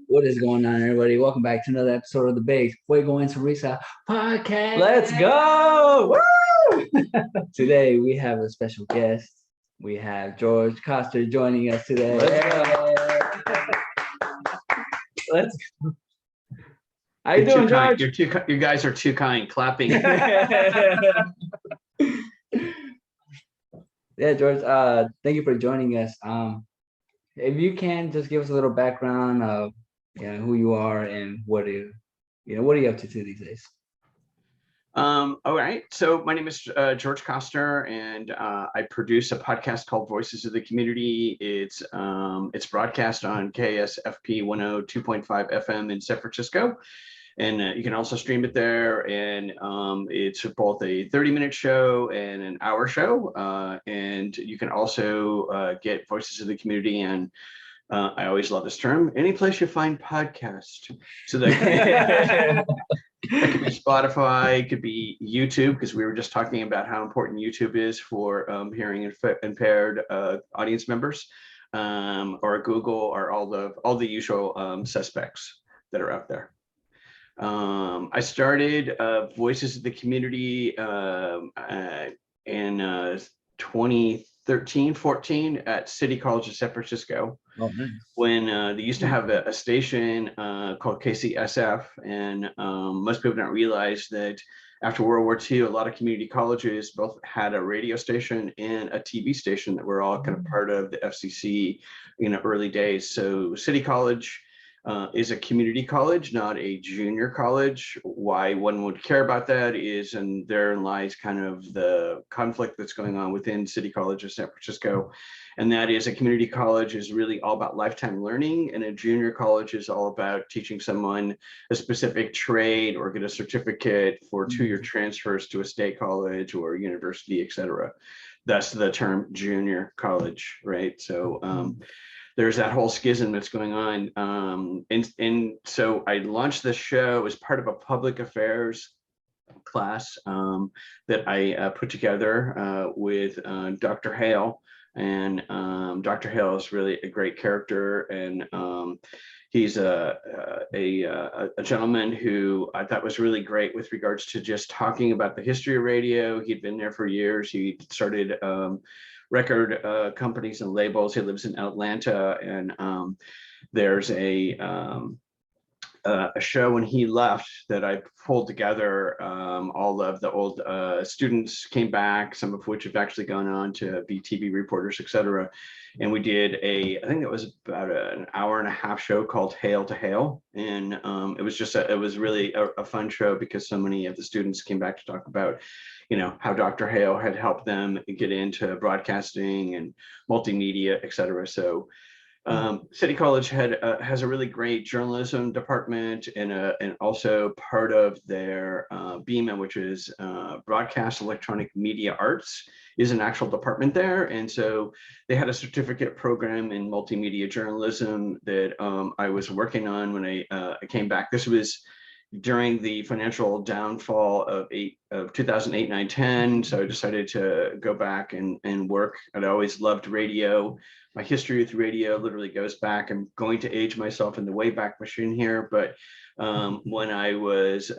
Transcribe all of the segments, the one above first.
What is going on, everybody? Welcome back to another episode of the Base Fuego y Sonrisa podcast. Let's go! Woo! Today we have a special guest. We have George Koster joining us today. Let's go. How you doing, George? You guys are too kind. Clapping. Yeah, George. Thank you for joining us. If you can just give us a little background of who you are and what are you up to these days? All right. So my name is George Koster, and I produce a podcast called Voices of the Community. It's broadcast on KSFP 102.5 FM in San Francisco. And you can also stream it there. And it's both a 30-minute show and an hour show. And you can also get Voices of the Community, and I always love this term, any place you find podcast. So that that could be Spotify, it could be YouTube, because we were just talking about how important YouTube is for hearing impaired audience members, or Google, or all the usual suspects that are out there. I started Voices of the Community in 2013-14 at City College of San Francisco. Oh, nice. When they used to have a station called KCSF, and most people don't realize that after World War II, a lot of community colleges both had a radio station and a TV station that were all kind of part of the FCC early days. So City College is a community college, not a junior college. Why one would care about that is, and therein lies kind of the conflict that's going on within City College of San Francisco. And that is, a community college is really all about lifetime learning, and a junior college is all about teaching someone a specific trade or get a certificate for two-year transfers to a state college or university, et cetera. That's the term junior college, right? So there's that whole schism that's going on. And so I launched this show as part of a public affairs class that I put together with Dr. Hale. And Dr. Hale is really a great character, and he's a gentleman who I thought was really great with regards to just talking about the history of radio. He'd been there for years. He started record companies and labels. He lives in Atlanta, and there's a show when he left that I pulled together. All of the old students came back, some of which have actually gone on to be TV reporters, et cetera. And we did I think it was about an hour and a half show called Hail to Hail. And it was really a fun show, because so many of the students came back to talk about how Dr. Hale had helped them get into broadcasting and multimedia, et cetera. So City College has a really great journalism department, and also part of their BEMA, which is Broadcast Electronic Media Arts, is an actual department there. And so they had a certificate program in multimedia journalism that I was working on when I came back. This was during the financial downfall of 2008, 9, 10. So I decided to go back and work. I'd always loved radio. My history with radio literally goes back. I'm going to age myself in the Wayback Machine here, but when I was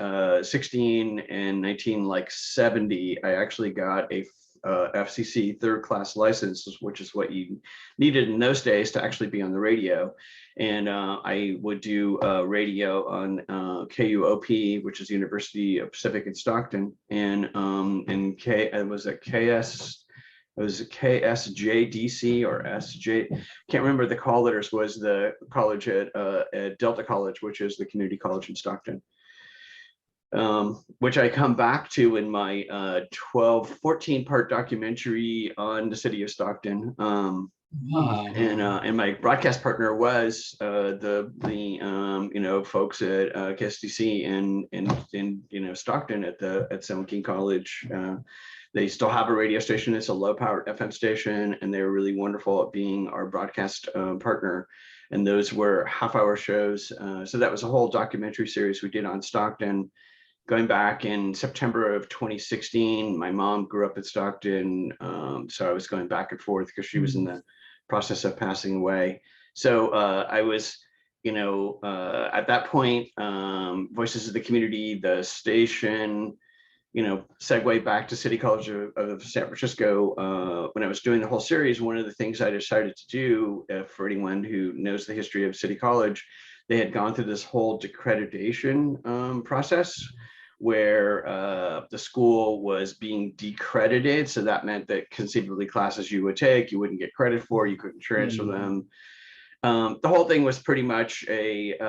16 and 19, like 70, I actually got a FCC third-class license, which is what you needed in those days to actually be on the radio. And I would do radio on KUOP, which is the University of Pacific in Stockton, and it was a KSJDC or SJ, can't remember the call letters, was the college at Delta College, which is the community college in Stockton. Which I come back to in my 14-part documentary on the city of Stockton. And my broadcast partner was the folks at KSDC in Stockton at San Joaquin College. They still have a radio station. It's a low-powered FM station, and they were really wonderful at being our broadcast partner. And those were half-hour shows. So that was a whole documentary series we did on Stockton. Going back in September of 2016, my mom grew up in Stockton, so I was going back and forth because she was in the process of passing away. So I was at that point, Voices of the Community, the station, segue back to City College of San Francisco. When I was doing the whole series, one of the things I decided to do, for anyone who knows the history of City College, they had gone through this whole decreditation process where the school was being decredited. So that meant that conceivably classes you would take, you wouldn't get credit for, you couldn't transfer them. The whole thing was pretty much it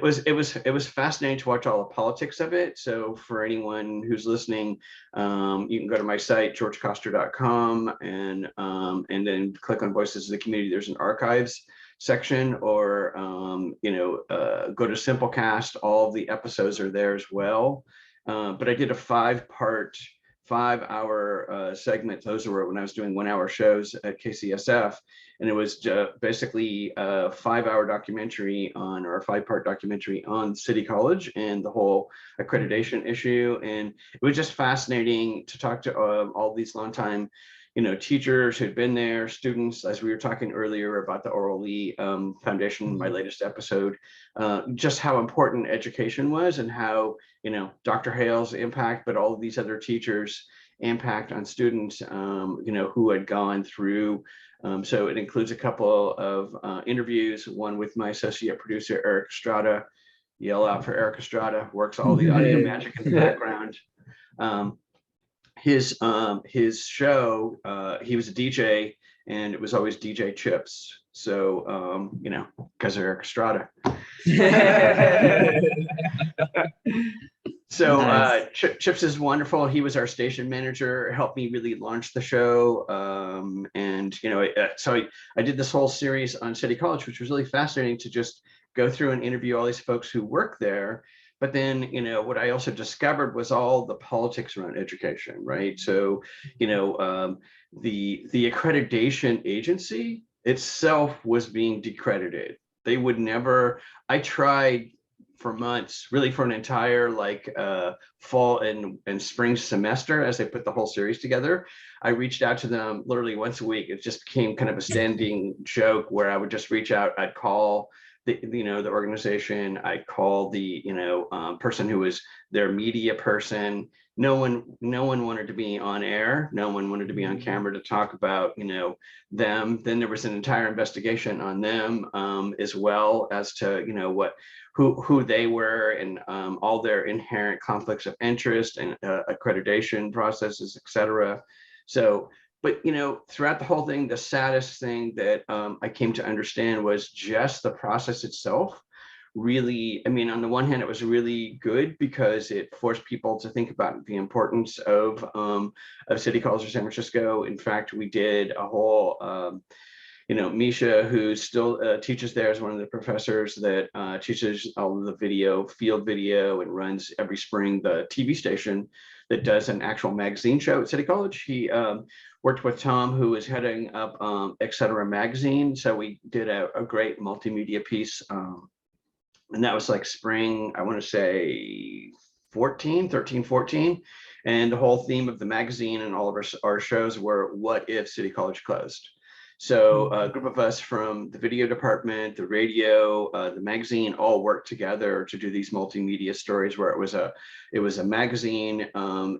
was fascinating to watch all the politics of it. So for anyone who's listening, you can go to my site, georgekoster.com, and then click on Voices of the Community. There's an archives section, or go to Simplecast. All of the episodes are there as well. But I did a 5-hour segment. Those were when I was doing 1-hour shows at KCSF, and it was basically a 5-hour documentary on, or a 5-part documentary on City College and the whole accreditation issue. And it was just fascinating to talk to all these longtime teachers who'd been there, students, as we were talking earlier about the Oral Lee Foundation, my latest episode, just how important education was, and how, Dr. Hale's impact, but all of these other teachers' impact on students, who had gone through. So it includes a couple of interviews, one with my associate producer, Eric Estrada. Yell out for Eric Estrada, works all the audio magic in the background. His show, he was a DJ, and it was always DJ Chips. So, because of Eric Estrada. So nice. Chips is wonderful. He was our station manager, helped me really launch the show. So I did this whole series on City College, which was really fascinating to just go through and interview all these folks who work there. But then, what I also discovered was all the politics around education, right? So, the accreditation agency itself was being decredited. They would never, I tried for months, really for an entire fall and spring semester, as they put the whole series together. I reached out to them literally once a week. It just became kind of a standing joke where I would just reach out. I'd call the organization. I'd call the person who was their media person. No one wanted to be on air. No one wanted to be on camera to talk about them. Then there was an entire investigation on them, as well as to who they were, and all their inherent conflicts of interest and accreditation processes, etc. So, but throughout the whole thing, the saddest thing that I came to understand was just the process itself. Really, on the one hand, it was really good because it forced people to think about the importance of City College of San Francisco. In fact, we did a whole Misha, who still teaches there, is one of the professors that teaches all of the field video, and runs every spring the TV station that does an actual magazine show at City College. He worked with Tom, who is heading up Etc. magazine. So we did a great multimedia piece. And that was like spring, I want to say 13, 14. And the whole theme of the magazine and all of our shows were, what if City College closed? So a group of us from the video department, the radio, the magazine, all worked together to do these multimedia stories, where it was a magazine,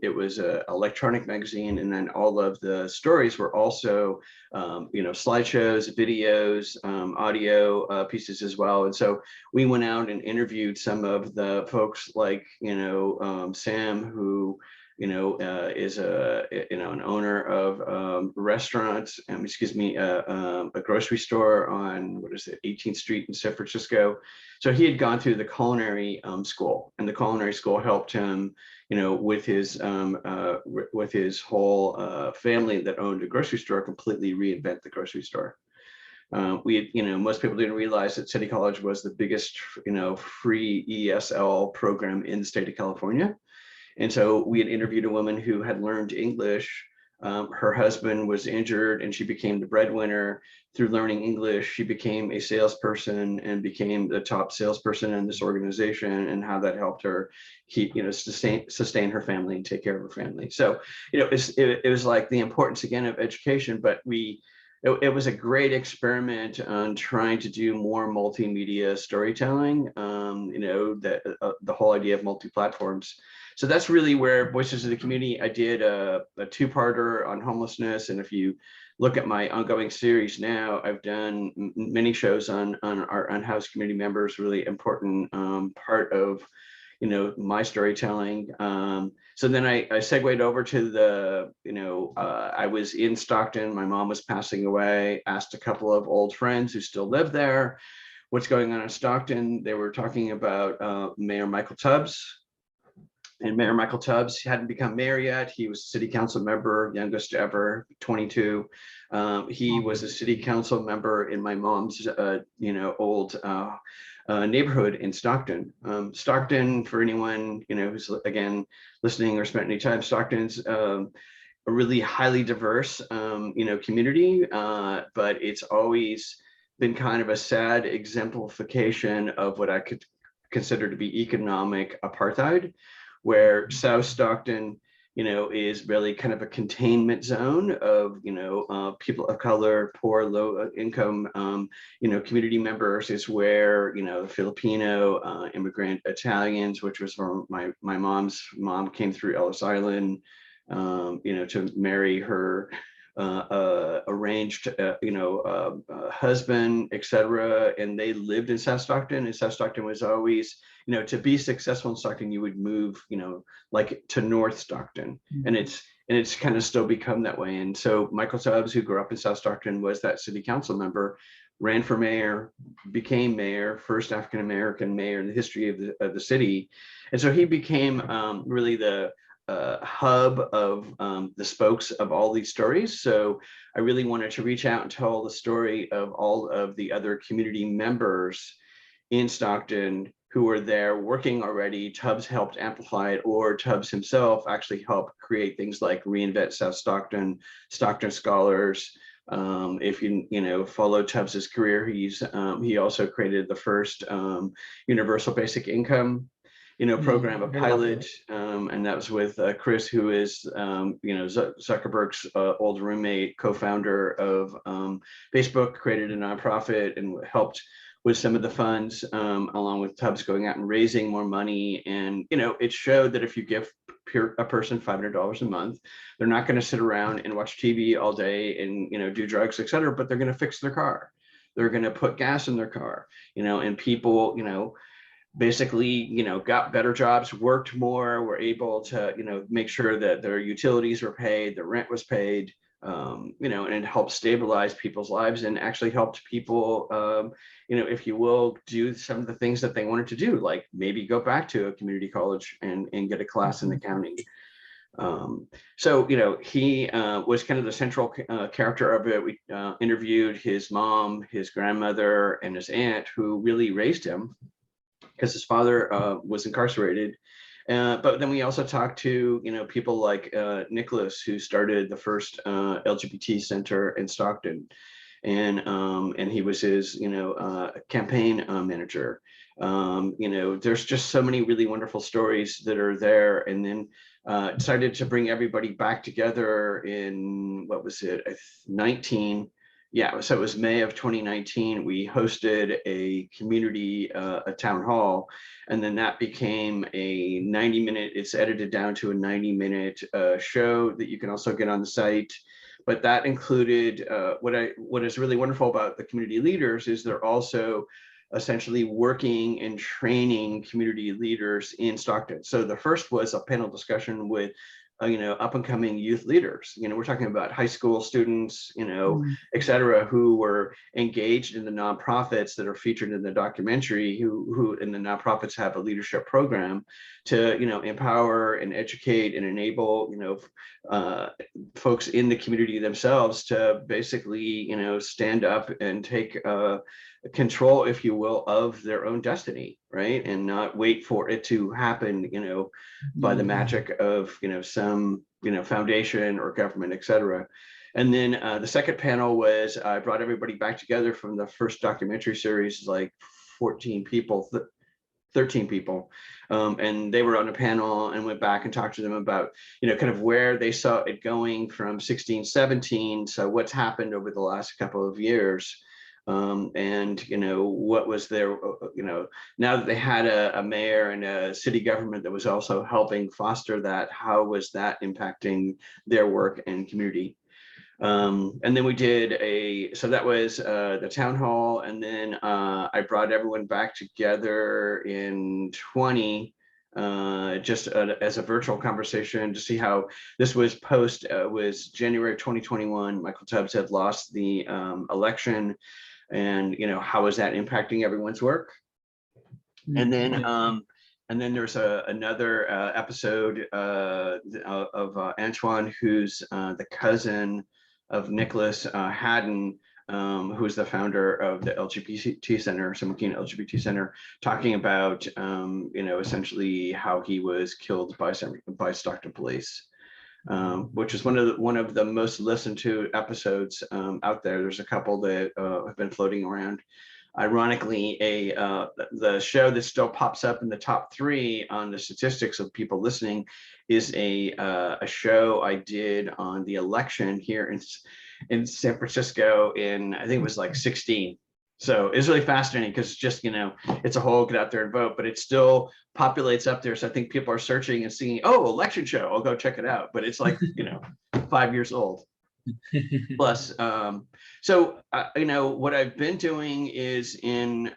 it was an electronic magazine, and then all of the stories were also slideshows, videos, audio pieces as well. And so we went out and interviewed some of the folks like Sam, who is an owner of restaurants, a grocery store on 18th Street in San Francisco. So he had gone through the culinary school, and the culinary school helped him, with his whole family that owned a grocery store, completely reinvent the grocery store. Most people didn't realize that City College was the biggest, free ESL program in the state of California. And so we had interviewed a woman who had learned English. Her husband was injured, and she became the breadwinner. Through learning English, she became a salesperson and became the top salesperson in this organization, and how that helped her keep, sustain her family and take care of her family. So, it was like the importance again of education, but we it was a great experiment on trying to do more multimedia storytelling. The whole idea of multi-platforms. So that's really where Voices of the Community. I did a two-parter on homelessness, and if you look at my ongoing series now, I've done many shows on our unhoused community members. Really important part of my storytelling. So then I segued over to the, I was in Stockton, my mom was passing away, asked a couple of old friends who still live there, what's going on in Stockton. They were talking about Mayor Michael Tubbs. And Mayor Michael Tubbs hadn't become mayor yet. He was a city council member, youngest ever, 22. He was a city council member in my mom's, old neighborhood in Stockton. Stockton, for anyone who's again listening or spent any time, Stockton's a really highly diverse community, but it's always been kind of a sad exemplification of what I could consider to be economic apartheid, where South Stockton is really kind of a containment zone of, people of color, poor, low income, community members, is where, Filipino, immigrant Italians, which was from my mom's mom, came through Ellis Island, to marry her arranged, husband, etc. And they lived in South Stockton, and South Stockton was always, to be successful in Stockton, you would move, like to North Stockton, and it's kind of still become that way. And so Michael Tubbs, who grew up in South Stockton, was that city council member, ran for mayor, became mayor, first African-American mayor in the history of the city. And so he became really the hub of the spokes of all these stories. So I really wanted to reach out and tell the story of all of the other community members in Stockton who were there working already. Tubbs helped amplify it, or Tubbs himself actually helped create things like Reinvent South Stockton, Stockton Scholars. If you follow Tubbs's career, he also created the first universal basic income program, a pilot, and that was with Chris, who is Zuckerberg's old roommate, co-founder of Facebook, created a nonprofit and helped with some of the funds, along with Tubbs going out and raising more money. And it showed that if you give a person $500 a month, they're not going to sit around and watch TV all day and do drugs, etc., but they're going to fix their car. They're going to put gas in their car, and people basically got better jobs, worked more, were able to make sure that their utilities were paid, the rent was paid, and it helped stabilize people's lives, and actually helped people if you will, do some of the things that they wanted to do, like maybe go back to a community college and get a class in accounting. So he was kind of the central character of it. We interviewed his mom, his grandmother, and his aunt, who really raised him, because his father was incarcerated. But then we also talked to people like Nicholas, who started the first LGBT center in Stockton, and he was his campaign manager. There's just so many really wonderful stories that are there. And then decided to bring everybody back together in, what was it, 19. Yeah, so it was May of 2019. We hosted a community, a town hall, and then that became a 90-minute, it's edited down to a 90-minute show that you can also get on the site. But that included, what is really wonderful about the community leaders is they're also essentially working and training community leaders in Stockton. So the first was a panel discussion with up and coming youth leaders. We're talking about high school students, et cetera, who were engaged in the nonprofits that are featured in the documentary, who in the nonprofits have a leadership program to, empower and educate and enable, folks in the community themselves to basically, stand up and take control, if you will, of their own destiny, right? And not wait for it to happen, by the magic of, some, foundation or government, et cetera. And then the second panel was, I brought everybody back together from the first documentary series, like 14 people, 13 people. And they were on a panel and went back and talked to them about, kind of where they saw it going from 16, 17. So what's happened over the last couple of years. And, what was their, now that they had a mayor and a city government that was also helping foster that, how was that impacting their work and community? And then we did so that was the town hall. And then I brought everyone back together in 20, just as a virtual conversation to see how this was was January 2021. Michael Tubbs had lost the election, and, how is that impacting everyone's work? And then there's another episode of Antoine, who's the cousin of Nicholas Haddon, who's the founder of the LGBT Center, San Joaquin LGBT Center, talking about, essentially how he was killed by Stockton police, which is one of the most listened to episodes out there. There's a couple that have been floating around. Ironically, the show that still pops up in the top 3 on the statistics of people listening is a show I did on the election here in San Francisco in, I think it was like 16. So it's really fascinating because just, it's a whole get out there and vote, but it still populates up there. So I think people are searching and seeing, oh, election show, I'll go check it out. But it's like, 5 years old. Plus, so what I've been doing is in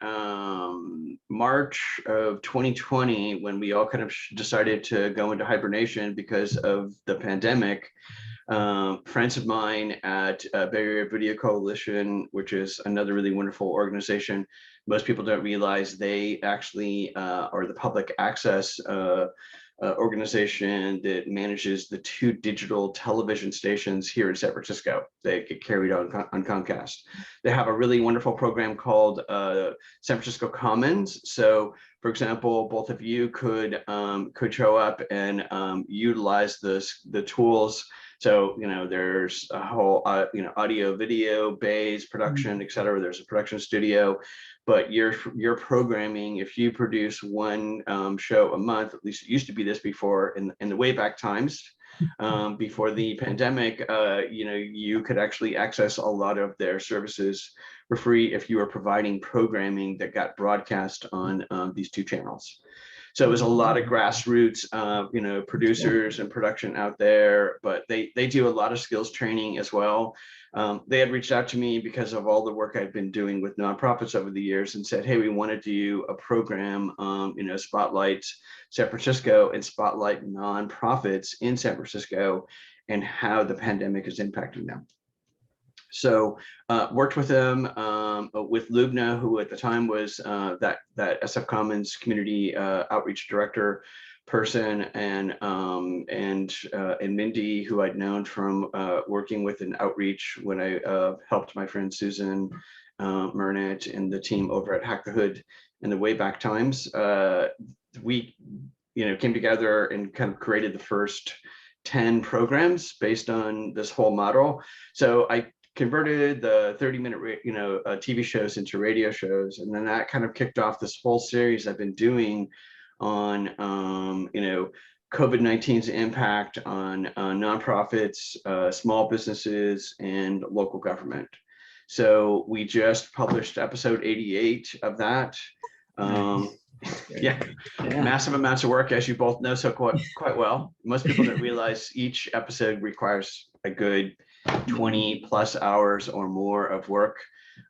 March of 2020, when we all kind of decided to go into hibernation because of the pandemic, friends of mine at Bay Area Video Coalition, which is another really wonderful organization. Most people don't realize they actually are the public access organization that manages the 2 digital television stations here in San Francisco. They get carried on Comcast. They have a really wonderful program called San Francisco Commons. So, for example, both of you could show up and utilize the tools. So, there's a whole, audio, video, bays, production, et cetera. There's a production studio. But your programming, if you produce one show a month, at least it used to be this before in the way back times, before the pandemic, you could actually access a lot of their services for free if you were providing programming that got broadcast on these 2 channels. So it was a lot of grassroots, producers and production out there, but they do a lot of skills training as well. They had reached out to me because of all the work I've been doing with nonprofits over the years and said, hey, we want to do a program, spotlight San Francisco and spotlight nonprofits in San Francisco and how the pandemic is impacting them. So worked with them, with Lubna, who at the time was that SF Commons community outreach director person, and Mindy, who I'd known from working with an outreach when I helped my friend Susan Murnett and the team over at Hack the Hood in the way back times. We came together and kind of created the first 10 programs based on this whole model. So I converted the 30-minute TV shows into radio shows, and then that kind of kicked off this whole series I've been doing on COVID-19's impact on nonprofits, small businesses, and local government. So we just published episode 88 of that. Yeah, massive amounts of work, as you both know so quite well. Most people don't realize each episode requires a good 20 plus hours or more of work.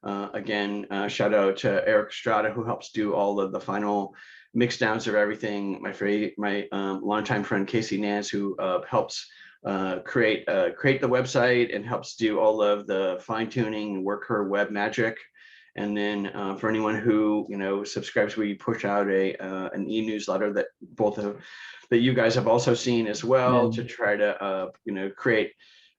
Again, shout out to Eric Estrada, who helps do all of the final mix downs of everything. My longtime friend Casey Nance, who helps create the website and helps do all of the fine tuning and work her web magic. And then for anyone who subscribes, we push out an e-newsletter that that you guys have also seen as well, to try to create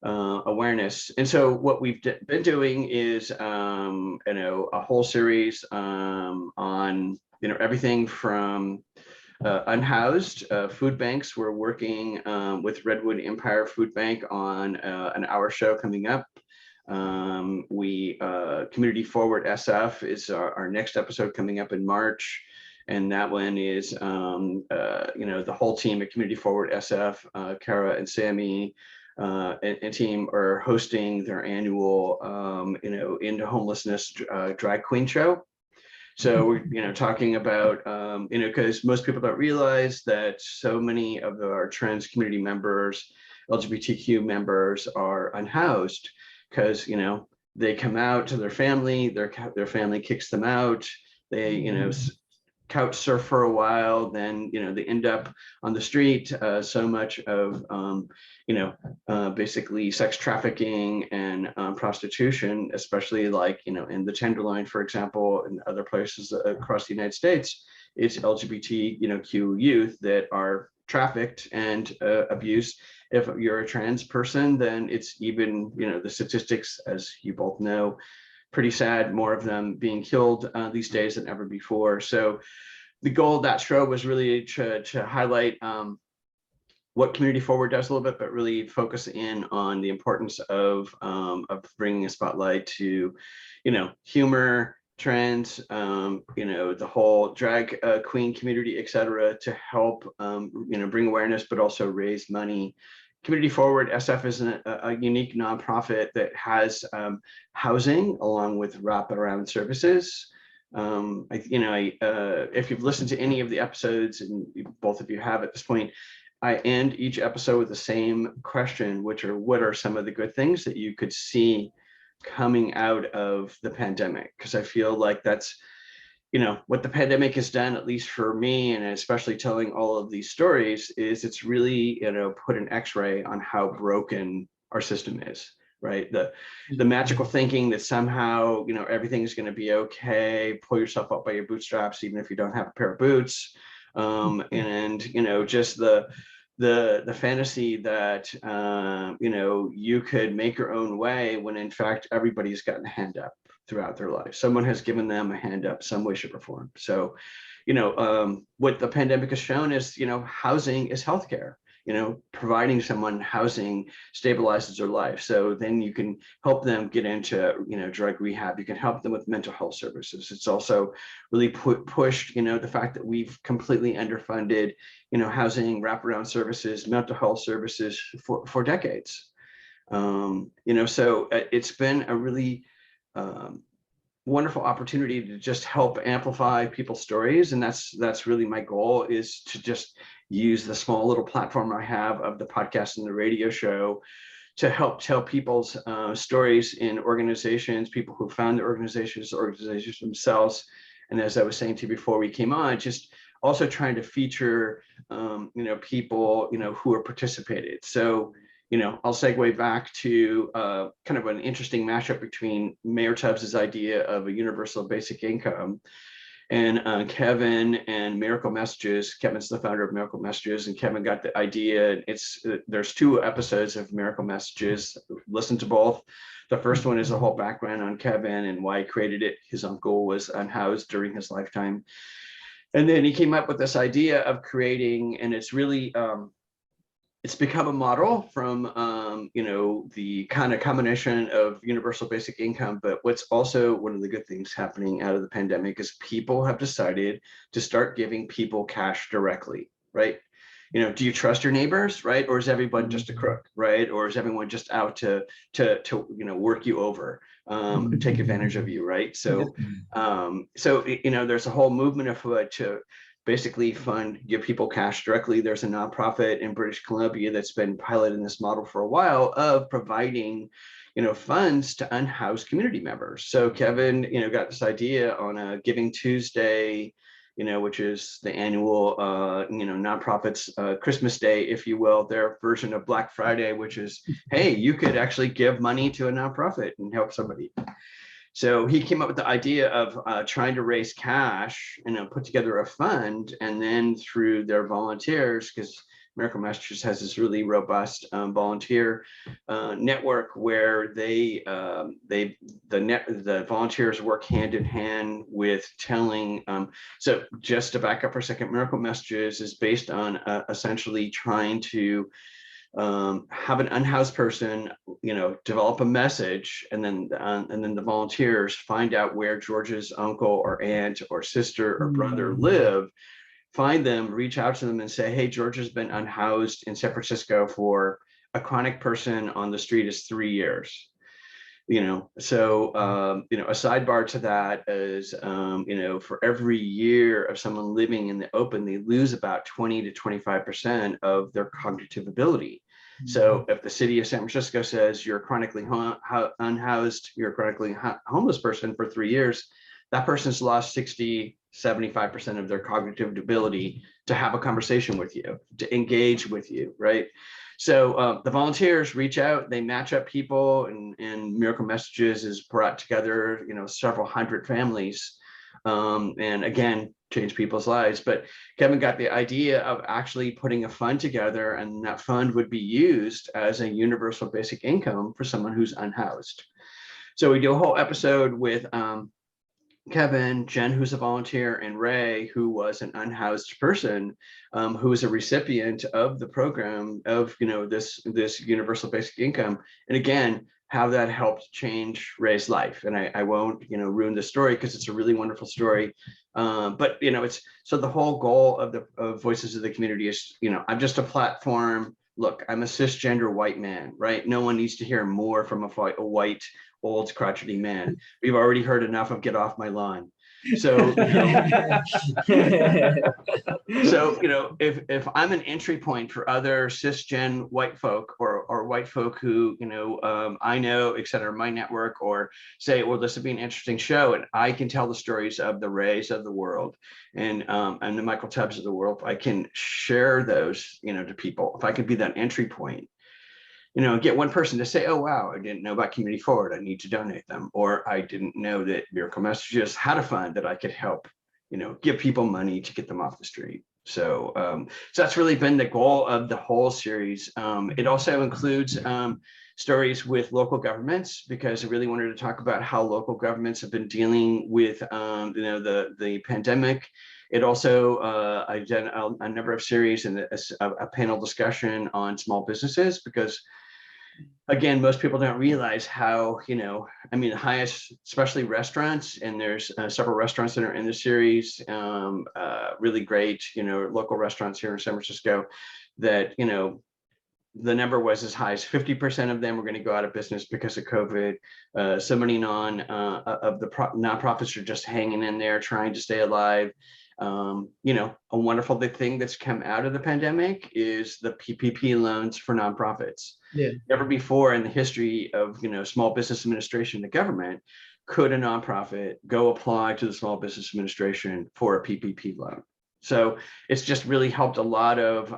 awareness. And so what we've been doing is a whole series on everything from unhoused food banks. We're working with Redwood Empire Food Bank on an hour show coming up. Community Forward SF is our next episode coming up in March. And that one is, the whole team at Community Forward SF, Kara and Sammy, and team are hosting their annual, Into Homelessness drag queen show. So we're, talking about, because most people don't realize that so many of our trans community members, LGBTQ members are unhoused because, they come out to their family, their family kicks them out. They, couch surf for a while, then they end up on the street. So much of basically sex trafficking and prostitution, especially like in the Tenderloin, for example, and other places across the United States, it's LGBTQ youth that are trafficked and abused. If you're a trans person, then it's even the statistics, as you both know, pretty sad, more of them being killed these days than ever before. So the goal of that show was really to highlight what Community Forward does a little bit, but really focus in on the importance of bringing a spotlight to, humor, trends, the whole drag queen community, et cetera, to help, bring awareness, but also raise money. Community Forward SF is a unique nonprofit that has housing along with wraparound services. If you've listened to any of the episodes, and both of you have at this point, I end each episode with the same question, which are, what are some of the good things that you could see coming out of the pandemic? Because I feel like that's, what the pandemic has done, at least for me, and especially telling all of these stories, is it's really, put an X-ray on how broken our system is, right? The magical thinking that somehow, everything's going to be okay, pull yourself up by your bootstraps, even if you don't have a pair of boots. And, just the fantasy that, you could make your own way when in fact, everybody's gotten a hand up throughout their life. Someone has given them a hand up some way, shape, or form. So, what the pandemic has shown is, housing is healthcare. Providing someone housing stabilizes their life. So then you can help them get into, drug rehab. You can help them with mental health services. It's also really pushed, the fact that we've completely underfunded, housing, wraparound services, mental health services for decades. So it's been a really wonderful opportunity to just help amplify people's stories. And that's really my goal, is to just use the small little platform I have of the podcast and the radio show to help tell people's stories in organizations, people who found the organizations themselves. And as I was saying to you before we came on, just also trying to feature, people, who are participated. So, I'll segue back to kind of an interesting mashup between Mayor Tubbs's idea of a universal basic income and Kevin and Miracle Messages. Kevin's the founder of Miracle Messages, and Kevin got the idea. There's 2 episodes of Miracle Messages. Listen to both. The first one is a whole background on Kevin and why he created it. His uncle was unhoused during his lifetime. And then he came up with this idea of creating, and it's really, it's become a model from, the kind of combination of universal basic income. But what's also one of the good things happening out of the pandemic is people have decided to start giving people cash directly, right? Do you trust your neighbors, right? Or is everyone just a crook, right? Or is everyone just out to work you over, take advantage of you, right? So, there's a whole movement of to basically give people cash directly. There's a nonprofit in British Columbia that's been piloting this model for a while of providing, funds to unhoused community members. So Kevin, got this idea on a Giving Tuesday, which is the annual, nonprofits Christmas Day, if you will, their version of Black Friday, which is, hey, you could actually give money to a nonprofit and help somebody. So he came up with the idea of trying to raise cash and put together a fund, and then through their volunteers, because Miracle Messages has this really robust volunteer network where the volunteers work hand in hand with telling. So just to back up for a second, Miracle Messages is based on essentially trying to have an unhoused person, develop a message, and then the volunteers find out where George's uncle or aunt or sister or brother live, find them, reach out to them and say, hey, George has been unhoused in San Francisco for a chronic person on the street is 3 years. So a sidebar to that is, for every year of someone living in the open, they lose about 20 to 25% of their cognitive ability. So if the city of San Francisco says you're chronically unhoused, you're a chronically homeless person for 3 years, that person's lost 60, 75% of their cognitive ability to have a conversation with you, to engage with you, right? So the volunteers reach out, they match up people, and Miracle Messages is brought together, several hundred families, and again, change people's lives. But Kevin got the idea of actually putting a fund together, and that fund would be used as a universal basic income for someone who's unhoused. So we do a whole episode with Kevin, Jen, who's a volunteer, and Ray, who was an unhoused person, who was a recipient of the program of, this universal basic income. And again, how that helped change Ray's life. And I won't, ruin the story because it's a really wonderful story. But, it's, so the whole goal of the Voices of the Community is, I'm just a platform. Look, I'm a cisgender white man, right? No one needs to hear more from a white, old, crotchety man. We've already heard enough of get off my lawn. So, if I'm an entry point for other cisgen white folk or white folk who, I know, et cetera, my network, or say, well, this would be an interesting show, and I can tell the stories of the Rays of the world and the Michael Tubbs of the world. I can share those, to people. If I could be that entry point, get one person to say, oh, wow, I didn't know about Community Forward, I need to donate them. Or I didn't know that Miracle Messages had a fund that I could help, give people money to get them off the street. So, so that's really been the goal of the whole series. It also includes stories with local governments, because I really wanted to talk about how local governments have been dealing with, the pandemic. It also, I've done a number of series and a panel discussion on small businesses, because again, most people don't realize how, the highest, especially restaurants, and there's several restaurants that are in the series, really great, local restaurants here in San Francisco, that, the number was as high as 50% of them were going to go out of business because of COVID. So many of the nonprofits are just hanging in there, trying to stay alive. A wonderful thing that's come out of the pandemic is the PPP loans for nonprofits. Yeah. Never before in the history of, Small Business Administration, the government, could a nonprofit go apply to the Small Business Administration for a PPP loan. So it's just really helped a lot of,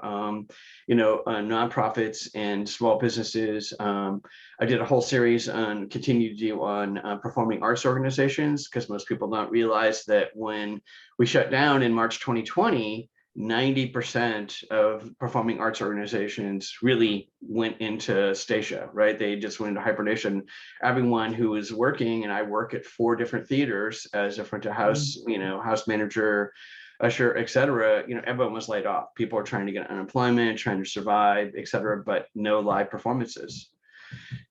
nonprofits and small businesses. I did a whole series on, continue to do on performing arts organizations, because most people don't realize that when we shut down in March 2020, 90% of performing arts organizations really went into stasia, right? They just went into hibernation. Everyone who was working, and I work at 4 different theaters as a front of house, house manager, usher, et cetera, everyone was laid off. People are trying to get unemployment, trying to survive, et cetera, but no live performances.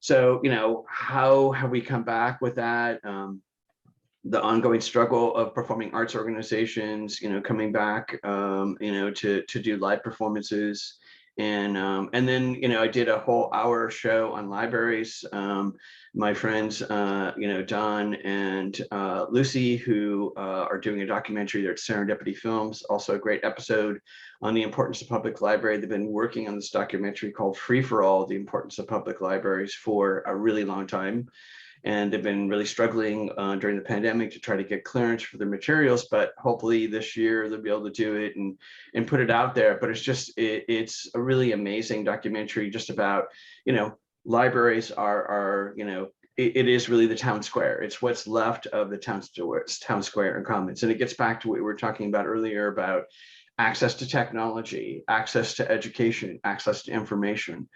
So, how have we come back with that? The ongoing struggle of performing arts organizations, coming back, to do live performances. And then, I did a whole hour show on libraries. My friends, Don and Lucy, who are doing a documentary there at Serendipity Films, also a great episode on the importance of public library. They've been working on this documentary called Free for All, the importance of public libraries, for a really long time. And they've been really struggling during the pandemic to try to get clearance for their materials, but hopefully this year they'll be able to do it and put it out there. But it's just, it's a really amazing documentary just about, libraries are it is really the town square. It's what's left of the town square and commons. And it gets back to what we were talking about earlier about access to technology, access to education, access to information.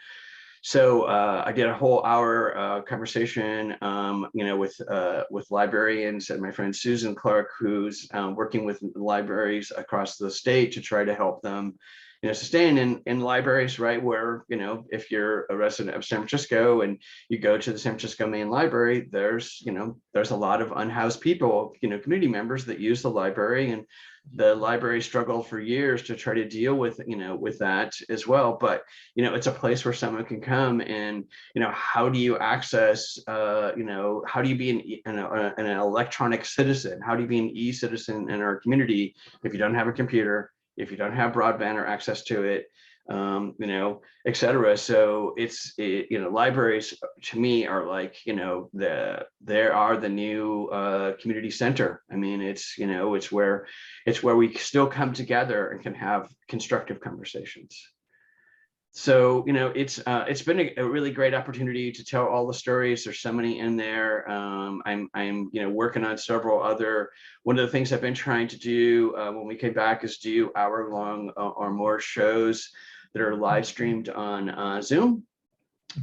So I did a whole hour conversation, with librarians, and my friend Susan Clark, who's working with libraries across the state to try to help them, sustain in libraries, right? Where, if you're a resident of San Francisco and you go to the San Francisco Main Library, there's a lot of unhoused people, community members that use the library, and the library struggled for years to try to deal with, with that as well. But, it's a place where someone can come and, how do you access, how do you be an electronic citizen? How do you be an e-citizen in our community if you don't have a computer, if you don't have broadband or access to it, et cetera. So libraries to me are like, there are the new community center. I mean, it's where we still come together and can have constructive conversations. So, it's been a really great opportunity to tell all the stories. There's so many in there. I'm working on several other. One of the things I've been trying to do when we came back is do hour-long or more shows that are live streamed on Zoom,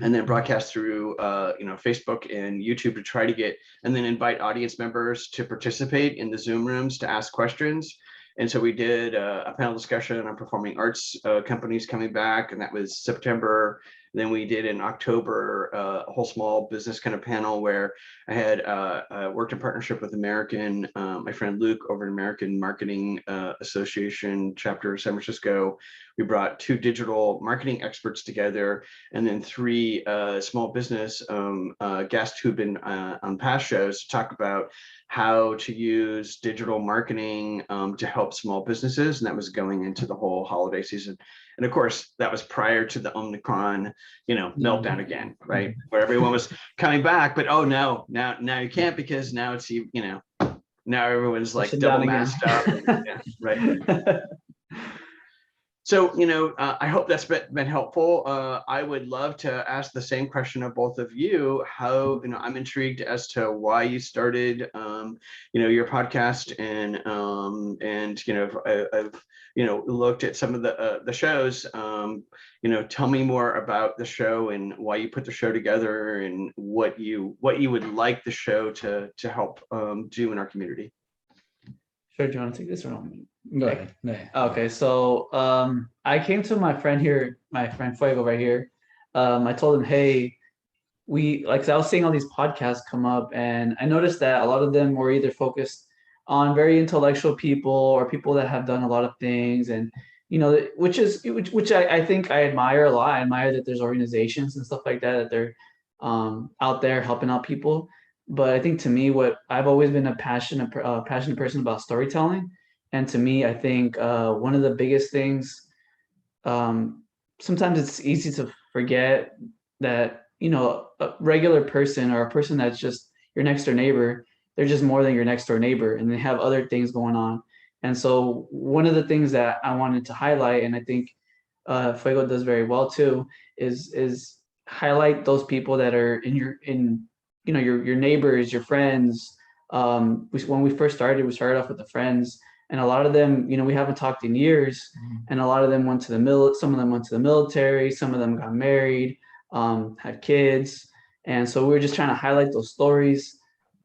and then broadcast through Facebook and YouTube to try to get, and then invite audience members to participate in the Zoom rooms to ask questions. And so we did a panel discussion on performing arts companies coming back, and that was September. Then we did in October a whole small business kind of panel where I had worked in partnership with my friend Luke over at American Marketing Association chapter of San Francisco. We brought 2 digital marketing experts together, and then 3 small business guests who've been on past shows to talk about how to use digital marketing to help small businesses. And that was going into the whole holiday season. And of course, that was prior to the Omicron, meltdown again, right? Where everyone was coming back, but oh no, now you can't, because now it's, now everyone's like double masked up. Yeah, right. So, I hope that's been helpful. I would love to ask the same question of both of you. How, I'm intrigued as to why you started, your podcast, and I've, looked at some of the shows. Tell me more about the show and why you put the show together, and what you would like the show to help do in our community. Sure, do you want to take this or not? Go ahead. Okay, so I came to my friend here, my friend Fuego right here. I told him, hey, I was seeing all these podcasts come up, and I noticed that a lot of them were either focused on very intellectual people or people that have done a lot of things, and which I think I admire a lot. I admire that there's organizations and stuff like that they're out there helping out people. But I think, to me, what I've always been a passionate person about storytelling. And to me, I think one of the biggest things, sometimes it's easy to forget that, a regular person, or a person that's just your next door neighbor, they're just more than your next door neighbor, and they have other things going on. And so one of the things that I wanted to highlight, and I think Fuego does very well too, is highlight those people that are in your neighbors, your friends. When we first started, we started off with the friends, and a lot of them, we haven't talked in years, and a lot of them went to some of them went to the military, some of them got married, had kids. And so we were just trying to highlight those stories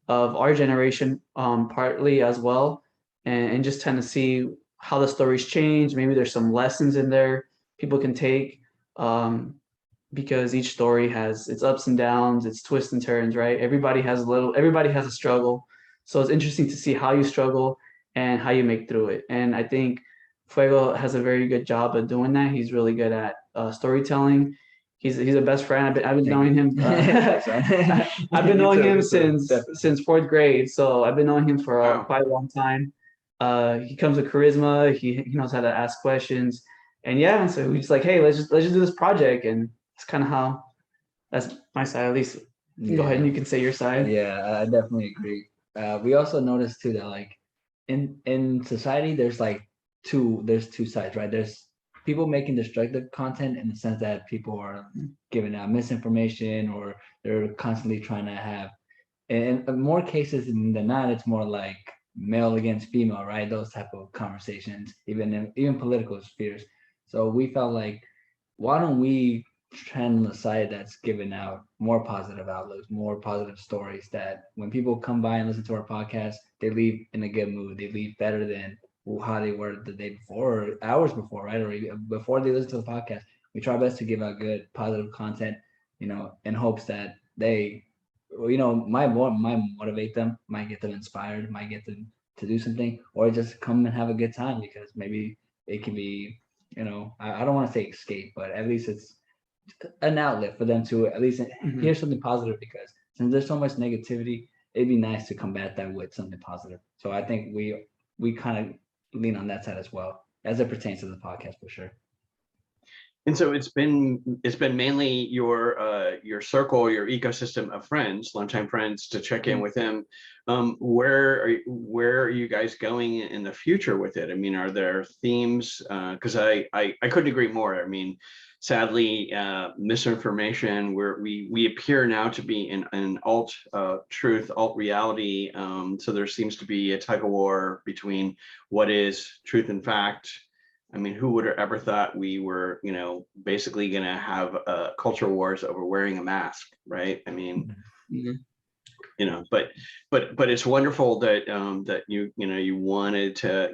of our generation, partly as well, and just trying to see how the stories change. Maybe there's some lessons in there people can take, because each story has its ups and downs, its twists and turns, right? Everybody has a struggle. So it's interesting to see how you struggle and how you make through it. And I think Fuego has a very good job of doing that. He's really good at storytelling. He's a best friend. I've been knowing him. I've been knowing him since 4th grade. So I've been knowing him for quite a long time. He comes with charisma. He knows how to ask questions. And yeah, so we just like, hey, let's just do this project. And it's kind of how, that's my side, at least. Go ahead and you can say your side. Yeah, I definitely agree. We also noticed too that, like, in society, there's two sides, right? There's people making destructive content, in the sense that people are giving out misinformation, or they're constantly trying to have, and in more cases than not, it's more like male against female, right? Those type of conversations, even political spheres. So we felt like, why don't we trend on the side that's giving out more positive outlooks, more positive stories, that when people come by and listen to our podcast, they leave in a good mood. They leave better than how they were the day before, or hours before, right? Or even before they listen to the podcast. We try our best to give out good, positive content, in hopes that they, might motivate them, might get them inspired, might get them to do something, or just come and have a good time, because maybe it can be, I don't want to say escape, but at least it's an outlet for them to at least Mhm. hear something positive, because since there's so much negativity, it'd be nice to combat that with something positive. So I think we kind of lean on that side as well, as it pertains to the podcast, for sure. And so it's been mainly your circle, your ecosystem of friends, longtime friends, to check in with them. Where are you guys going in the future with it? I mean, are there themes? Because I couldn't agree more. I mean, sadly, misinformation, where we appear now to be in an alt truth, alt reality. So there seems to be a tug of war between what is truth and fact. I mean, who would have ever thought we were, basically going to have culture wars over wearing a mask, right? I mean, but it's wonderful that that you wanted to,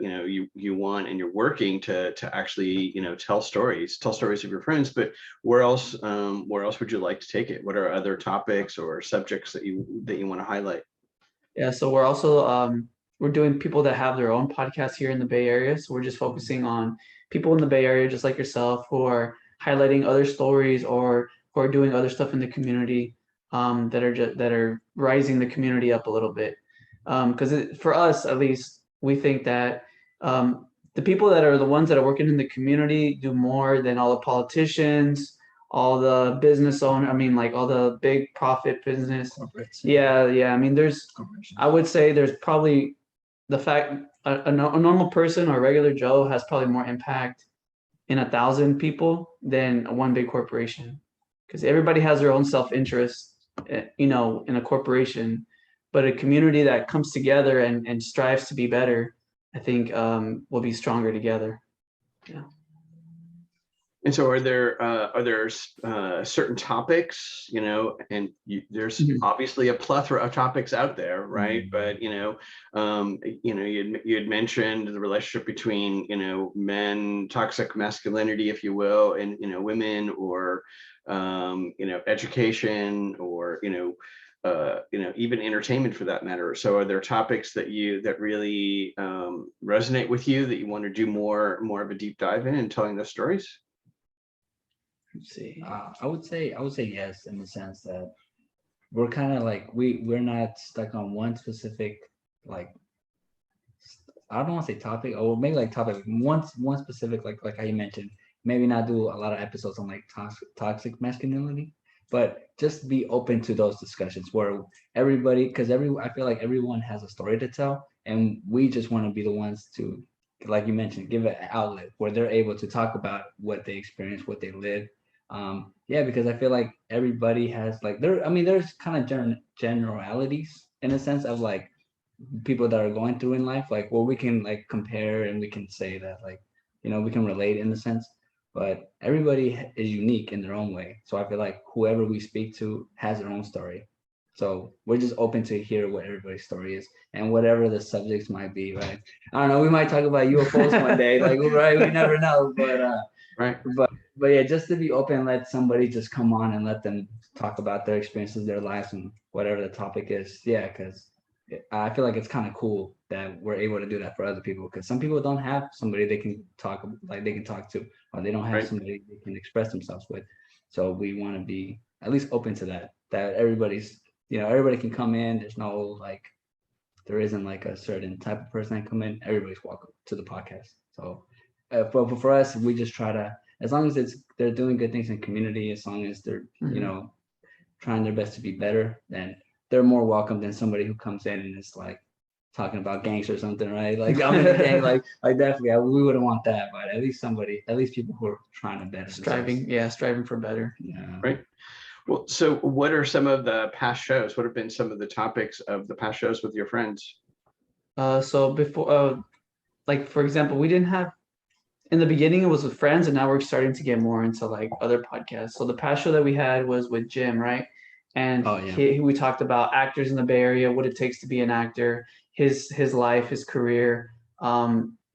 you want, and you're working to actually tell stories of your friends. But where else would you like to take it? What are other topics or subjects that you want to highlight? Yeah, so we're also we're doing people that have their own podcasts here in the Bay Area. So we're just focusing on people in the Bay Area, just like yourself, who are highlighting other stories or who are doing other stuff in the community, that are rising the community up a little bit. Because for us, at least, we think that the people that are the ones that are working in the community do more than all the politicians, all the business owner. I mean, like all the big profit business. Corporates. Yeah. I mean, Corporations. I would say there's probably the fact a normal person or regular Joe has probably more impact in 1,000 people than one big corporation, because everybody has their own self-interest, in a corporation, but a community that comes together and strives to be better, I think, will be stronger together. Yeah. And so are there certain topics, and there's obviously a plethora of topics out there, right? But you had mentioned the relationship between men, toxic masculinity, if you will, and women, or education, or even entertainment, for that matter. So are there topics that really resonate with you, that you want to do more of a deep dive in telling those stories? Let's see. I would say yes, in the sense that we're kind of like we're not stuck on one specific, like, I don't want to say topic, or maybe like topic, one specific, like how you mentioned, maybe not do a lot of episodes on like toxic masculinity, but just be open to those discussions where everybody, because I feel like everyone has a story to tell, and we just want to be the ones to, like you mentioned, give an outlet where they're able to talk about what they experience, what they live. Because I feel like everybody has like there's kind of generalities, in a sense, of like people that are going through in life, like, well, we can like compare and we can say that, like, we can relate in the sense, but everybody is unique in their own way. So I feel like whoever we speak to has their own story. So we're just open to hear what everybody's story is, and whatever the subjects might be, right? I don't know, we might talk about UFOs one day, like, right, we never know, but Right. but yeah, just to be open, let somebody just come on and let them talk about their experiences, their lives, and whatever the topic is. Yeah, because I feel like it's kind of cool that we're able to do that for other people, because some people don't have somebody they can talk to, or they don't have Right. somebody they can express themselves with. So we want to be at least open to that everybody can come in. There's no, like, there isn't like a certain type of person that come in. Everybody's welcome to the podcast. So for us, we just try to, as long as they're doing good things in community, as long as they're trying their best to be better, then they're more welcome than somebody who comes in and is like talking about gangs or something, right? Like, I'm in a gang, like definitely, we wouldn't want that, but at least people who are trying to better themselves. striving for better. Yeah. Right. Well, so what are some of the past shows? What have been some of the topics of the past shows with your friends? So before, like, for example, we didn't have, in the beginning it was with friends, and now we're starting to get more into like other podcasts. So the past show that we had was with Jim, right? And we talked about actors in the Bay Area, what it takes to be an actor, his life, his career,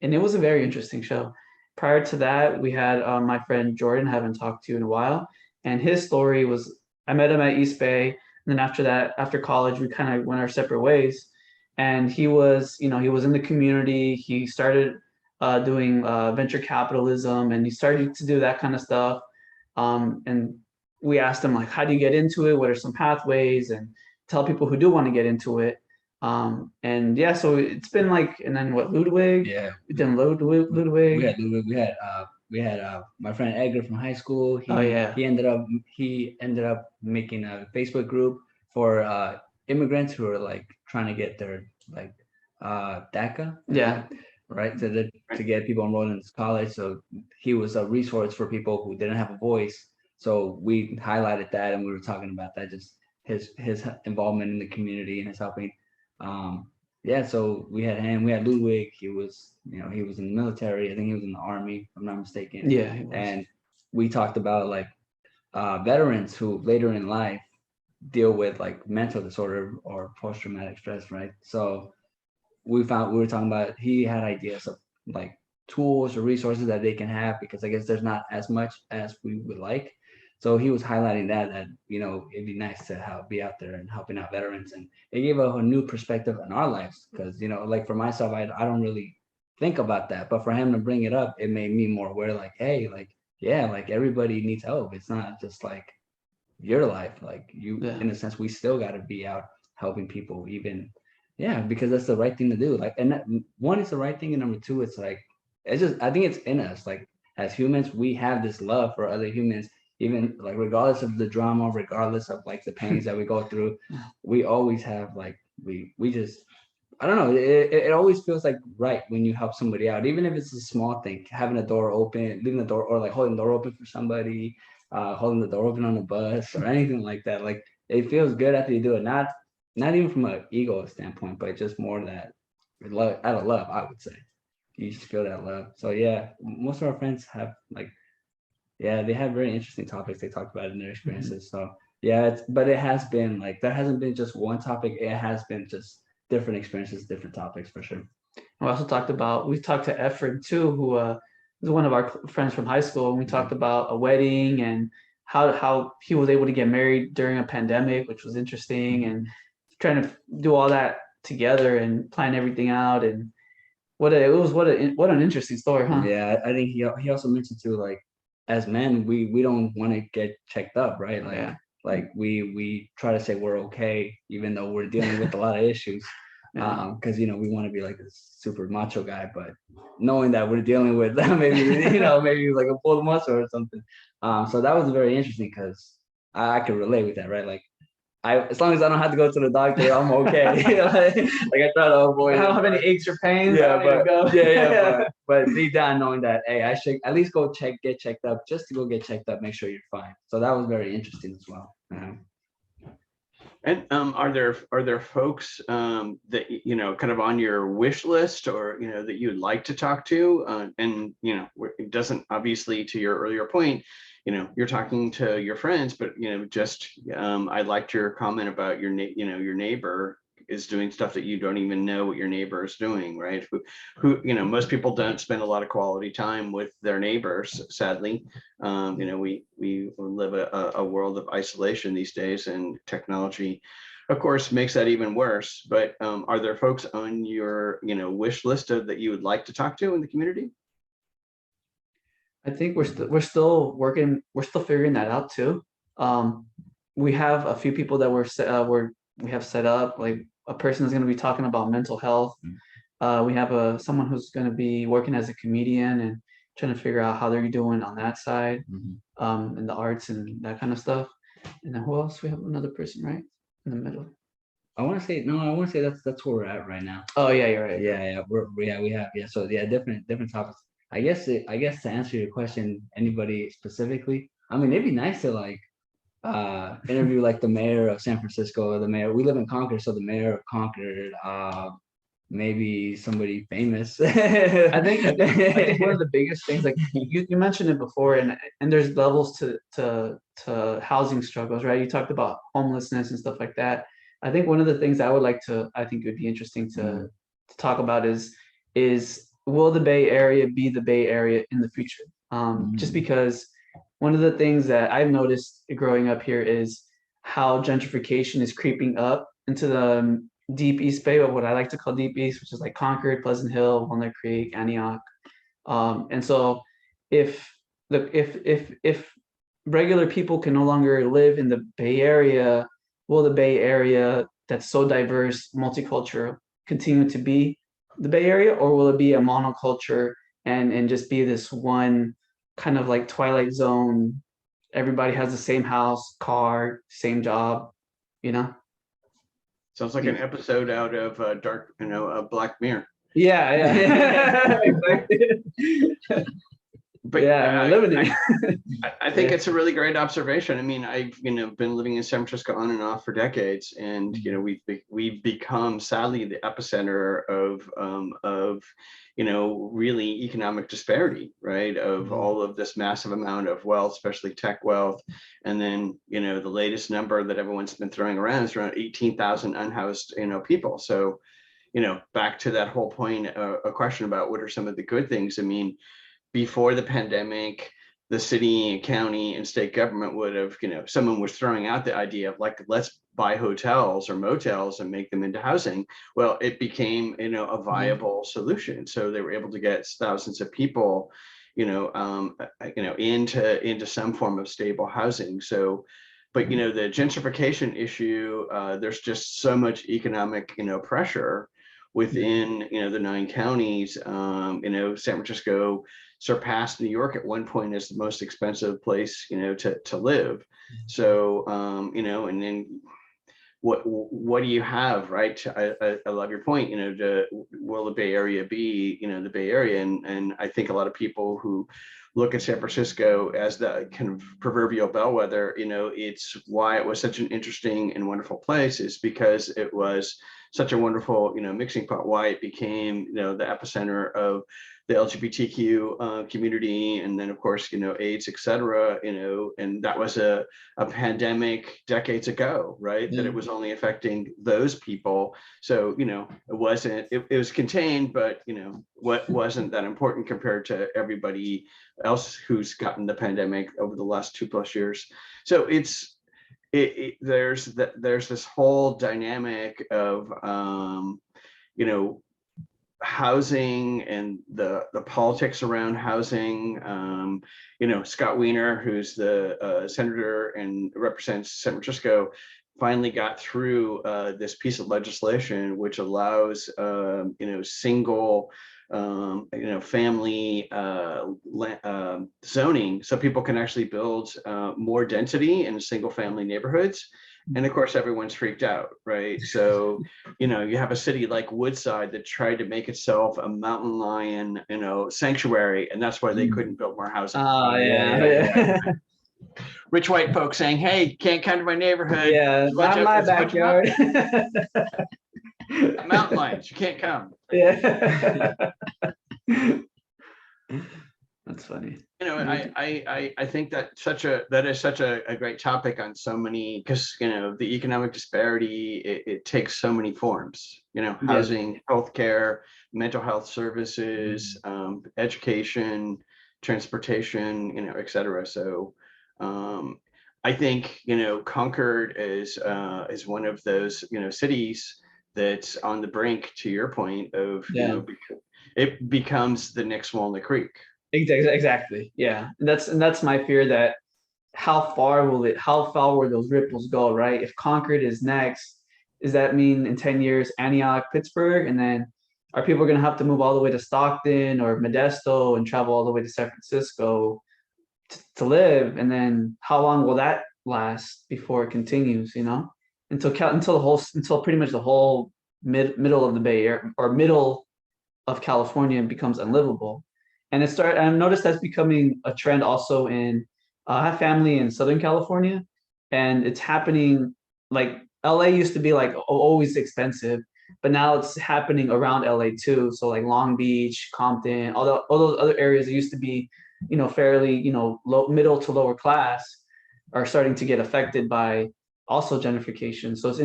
and it was a very interesting show. Prior to that, we had my friend Jordan, haven't talked to in a while, and his story was I met him at East Bay, and then after that, after college, we kind of went our separate ways. And he was, he was in the community. He started doing venture capitalism, and he started to do that kind of stuff. And we asked him like, how do you get into it? What are some pathways? And tell people who do want to get into it. And yeah, so it's been like, and then what, Ludwig? Yeah. We did Ludwig. We had Ludwig. We had my friend Edgar from high school. Oh, yeah. He ended up making a Facebook group for immigrants who are like trying to get their like DACA. Yeah. Right. To get people enrolled in college. So he was a resource for people who didn't have a voice. So we highlighted that, and we were talking about that, just his involvement in the community and his helping. Yeah, so we had him, we had Ludwig. He was in the military. I think he was in the army, if I'm not mistaken. Yeah. And we talked about like veterans who later in life deal with like mental disorder or post-traumatic stress, right? So we were talking about, he had ideas of like tools or resources that they can have, because I guess there's not as much as we would like. So he was highlighting that it'd be nice to be out there and helping out veterans, and it gave a new perspective in our lives, because like for myself, I don't really think about that, but for him to bring it up, it made me more aware, like, hey, like, yeah, like everybody needs help. It's not just like your life, like you, in a sense, we still got to be out helping people, even, yeah, because that's the right thing to do. Like, and one, is the right thing, and number two, it's like, it's just, I think it's in us, like as humans, we have this love for other humans, even like regardless of the drama, regardless of like the pains that we go through, we always have like, we just, I don't know, it always feels like right when you help somebody out, even if it's a small thing, having a door open, leaving the door, or like holding the door open for somebody, holding the door open on the bus or anything like that. Like it feels good after you do it, not even from an ego standpoint, but just more that love, out of love, I would say. You just feel that love. So yeah, most of our friends have like, yeah, they have very interesting topics they talked about in their experiences. So yeah, but it has been like, there hasn't been just one topic. It has been just different experiences, different topics for sure. We also talked to Efren too, who is one of our friends from high school, and we talked about a wedding and how he was able to get married during a pandemic, which was interesting, and trying to do all that together and plan everything out. And what an interesting story, huh? Yeah, I think he also mentioned too, like as men, we don't want to get checked up, right? Like like we try to say we're okay, even though we're dealing with a lot of issues. Because we want to be like this super macho guy, but knowing that we're dealing with maybe maybe like a pulled muscle or something. So that was very interesting, because I could relate with that, right? Like as long as I don't have to go to the doctor, I'm okay. like I try to avoid. I don't have any aches or pains. But deep down, knowing that, hey, I should at least go get checked up, just to go get checked up, make sure you're fine. So that was very interesting as well. And are there folks that kind of on your wish list, or that you'd like to talk to? And it doesn't, obviously, to your earlier point, you're talking to your friends, but just I liked your comment about your neighbor is doing stuff that you don't even know what your neighbor is doing, right? Who most people don't spend a lot of quality time with their neighbors, sadly. We live a world of isolation these days, and technology, of course, makes that even worse. But are there folks on your wish list that you would like to talk to in the community? I think we're still working. We're still figuring that out too. We have a few people that we have set up. Like a person is going to be talking about mental health. We have someone who's going to be working as a comedian and trying to figure out how they're doing on that side, in the arts and that kind of stuff. And then who else? We have another person right in the middle. I want to say that's where we're at right now. Oh yeah, you're right. Yeah, we have So yeah, different topics. I guess to answer your question, anybody specifically, I mean, it'd be nice to like interview like the mayor of San Francisco, or the mayor. We live in Concord, so the mayor of Concord, maybe somebody famous. I think one of the biggest things, like you mentioned it before, and there's levels to housing struggles, right? You talked about homelessness and stuff like that. I think one of the things I think it would be interesting to talk about is will the Bay Area be the Bay Area in the future? Just because one of the things that I've noticed growing up here is how gentrification is creeping up into the deep East Bay, or what I like to call deep East, which is like Concord, Pleasant Hill, Walnut Creek, Antioch. And so if if regular people can no longer live in the Bay Area, will the Bay Area that's so diverse, multicultural, continue to be the Bay Area, or will it be a monoculture and just be this one kind of like Twilight Zone? Everybody has the same house, car, same job, you know? Sounds like an episode out of Black Mirror. Yeah, yeah, exactly. But Yeah, I'm living it. I think Yeah. it's a really great observation. I mean, I've been living in San Francisco on and off for decades, and we've become sadly the epicenter of really economic disparity, right? Of all of this massive amount of wealth, especially tech wealth, and then the latest number that everyone's been throwing around is around 18,000 unhoused people. So back to that whole point, a question about what are some of the good things. I mean, before the pandemic, the city, county, and state government would have, someone was throwing out the idea of like, let's buy hotels or motels and make them into housing. Well, it became, a viable solution. So they were able to get thousands of people, into some form of stable housing. So, but the gentrification issue, there's just so much economic, pressure within the 9 counties. San Francisco surpassed New York at one point as the most expensive place to live. So and then what do you have, right? I love your point. Will the Bay Area be the Bay Area? And I think a lot of people who look at San Francisco as the kind of proverbial bellwether, it's why it was such an interesting and wonderful place is because it was such a wonderful, mixing pot, why it became, the epicenter of the LGBTQ community, and then of course, AIDS, et cetera, and that was a pandemic decades ago, right? That it was only affecting those people. So, it was contained, but, what wasn't that important compared to everybody else who's gotten the pandemic over the last 2+ years. So there's this whole dynamic of, housing and the politics around housing. Scott Wiener, who's the senator and represents San Francisco, finally got through this piece of legislation which allows single family zoning, so people can actually build more density in single family neighborhoods. And of course, everyone's freaked out, right? So, you have a city like Woodside that tried to make itself a mountain lion, sanctuary, and that's why they couldn't build more housing. Oh, yeah. Rich white folks saying, "Hey, can't come to my neighborhood. Yeah, not my backyard. Mountain lions, you can't come." Yeah. That's funny. I think that is such a great topic on so many, because the economic disparity, it takes so many forms, housing, healthcare, mental health services, education, transportation, et cetera. So I think Concord is one of those cities that's on the brink, to your point, of it becomes the next Walnut Creek. Exactly. Yeah. And that's my fear, that how far will those ripples go, right? If Concord is next, does that mean in 10 years, Antioch, Pittsburgh, and then are people going to have to move all the way to Stockton or Modesto and travel all the way to San Francisco to live? And then how long will that last before it continues, until pretty much the whole middle of the Bay Area or middle of California becomes unlivable. And I've noticed that's becoming a trend also in, I have family in Southern California, and it's happening, like LA used to be like always expensive, but now it's happening around LA too. So like Long Beach, Compton, all those other areas that used to be, fairly, low, middle to lower class, are starting to get affected by also gentrification. So it's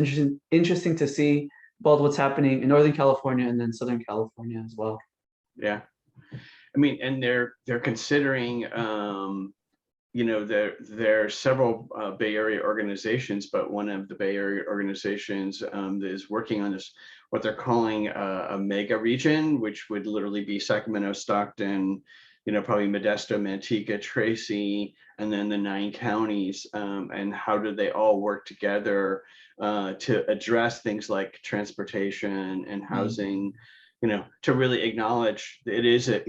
interesting to see both what's happening in Northern California and then Southern California as well. Yeah. I mean, and they're considering, there are several Bay Area organizations, but one of the Bay Area organizations that is working on this, what they're calling a mega region, which would literally be Sacramento, Stockton, probably Modesto, Manteca, Tracy, and then the 9 counties. And how do they all work together to address things like transportation and housing? To really acknowledge it is a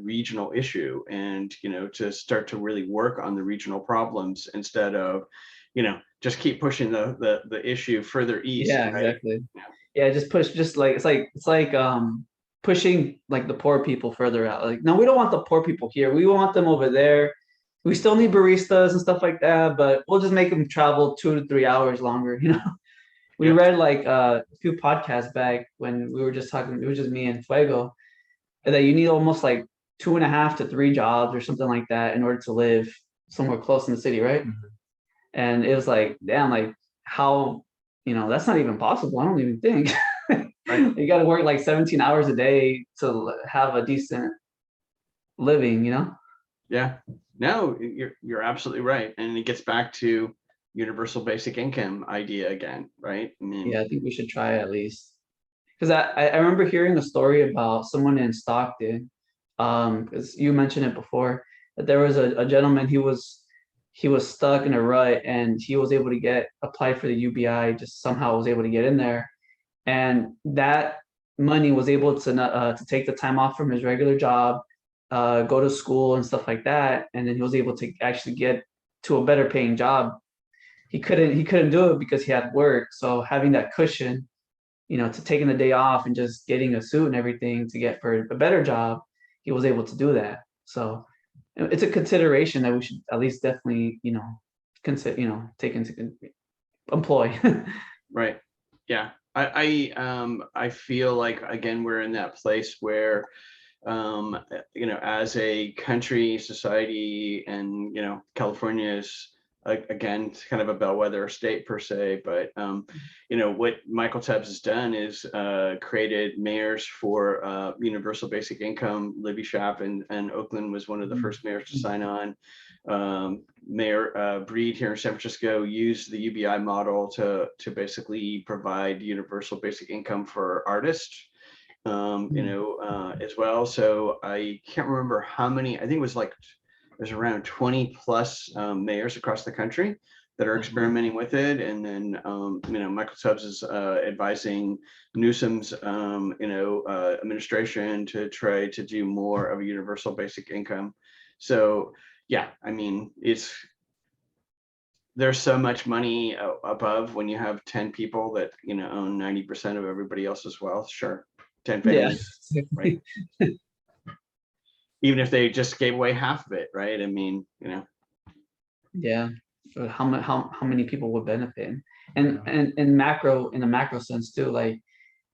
regional issue, and to start to really work on the regional problems instead of just keep pushing the issue further east. Yeah, right? exactly. Yeah, just push, just like it's like pushing like the poor people further out. Like, no, we don't want the poor people here. We want them over there. We still need baristas and stuff like that, but we'll just make them travel 2 to 3 hours longer, We Yeah. read like a few podcasts back when we were just talking, it was just me and Fuego, that you need almost like 2.5 to 3 jobs or something like that in order to live somewhere close in the city, right? Mhm. And it was like, damn, like how, that's not even possible. I don't even think. Right. You got to work like 17 hours a day to have a decent living, Yeah. No, you're absolutely right, and it gets back to universal basic income idea again, right? I mean, Yeah, I think we should try at least. Because I remember hearing a story about someone in Stockton, because you mentioned it before, that there was a gentleman, he was stuck in a rut, and he was able to apply for the UBI, just somehow was able to get in there. And that money was able to take the time off from his regular job, go to school and stuff like that. And then he was able to actually get to a better paying job. He couldn't do it because he had work. So having that cushion, to taking the day off and just getting a suit and everything to get for a better job, he was able to do that. So it's a consideration that we should at least definitely, consider, take into employ. right. Yeah. I feel like, again, we're in that place where as a country, society, and California is again kind of a bellwether state per se, but what Michael Tubbs has done is created mayors for universal basic income. Libby Schaaf and Oakland was one of the first mayors to sign on. Mayor Breed here in San Francisco used the UBI model to basically provide universal basic income for artists. As well. So I can't remember how many, I think it was like, there's around 20 plus mayors across the country that are experimenting with it. And then, Michael Tubbs is advising Newsom's, administration to try to do more of a universal basic income. So yeah, I mean, there's so much money above when you have 10 people that, own 90% of everybody else's wealth. Sure. 10 families, right? Even if they just gave away half of it, right? I mean, Yeah. So how many people would benefit? And in the macro sense too, like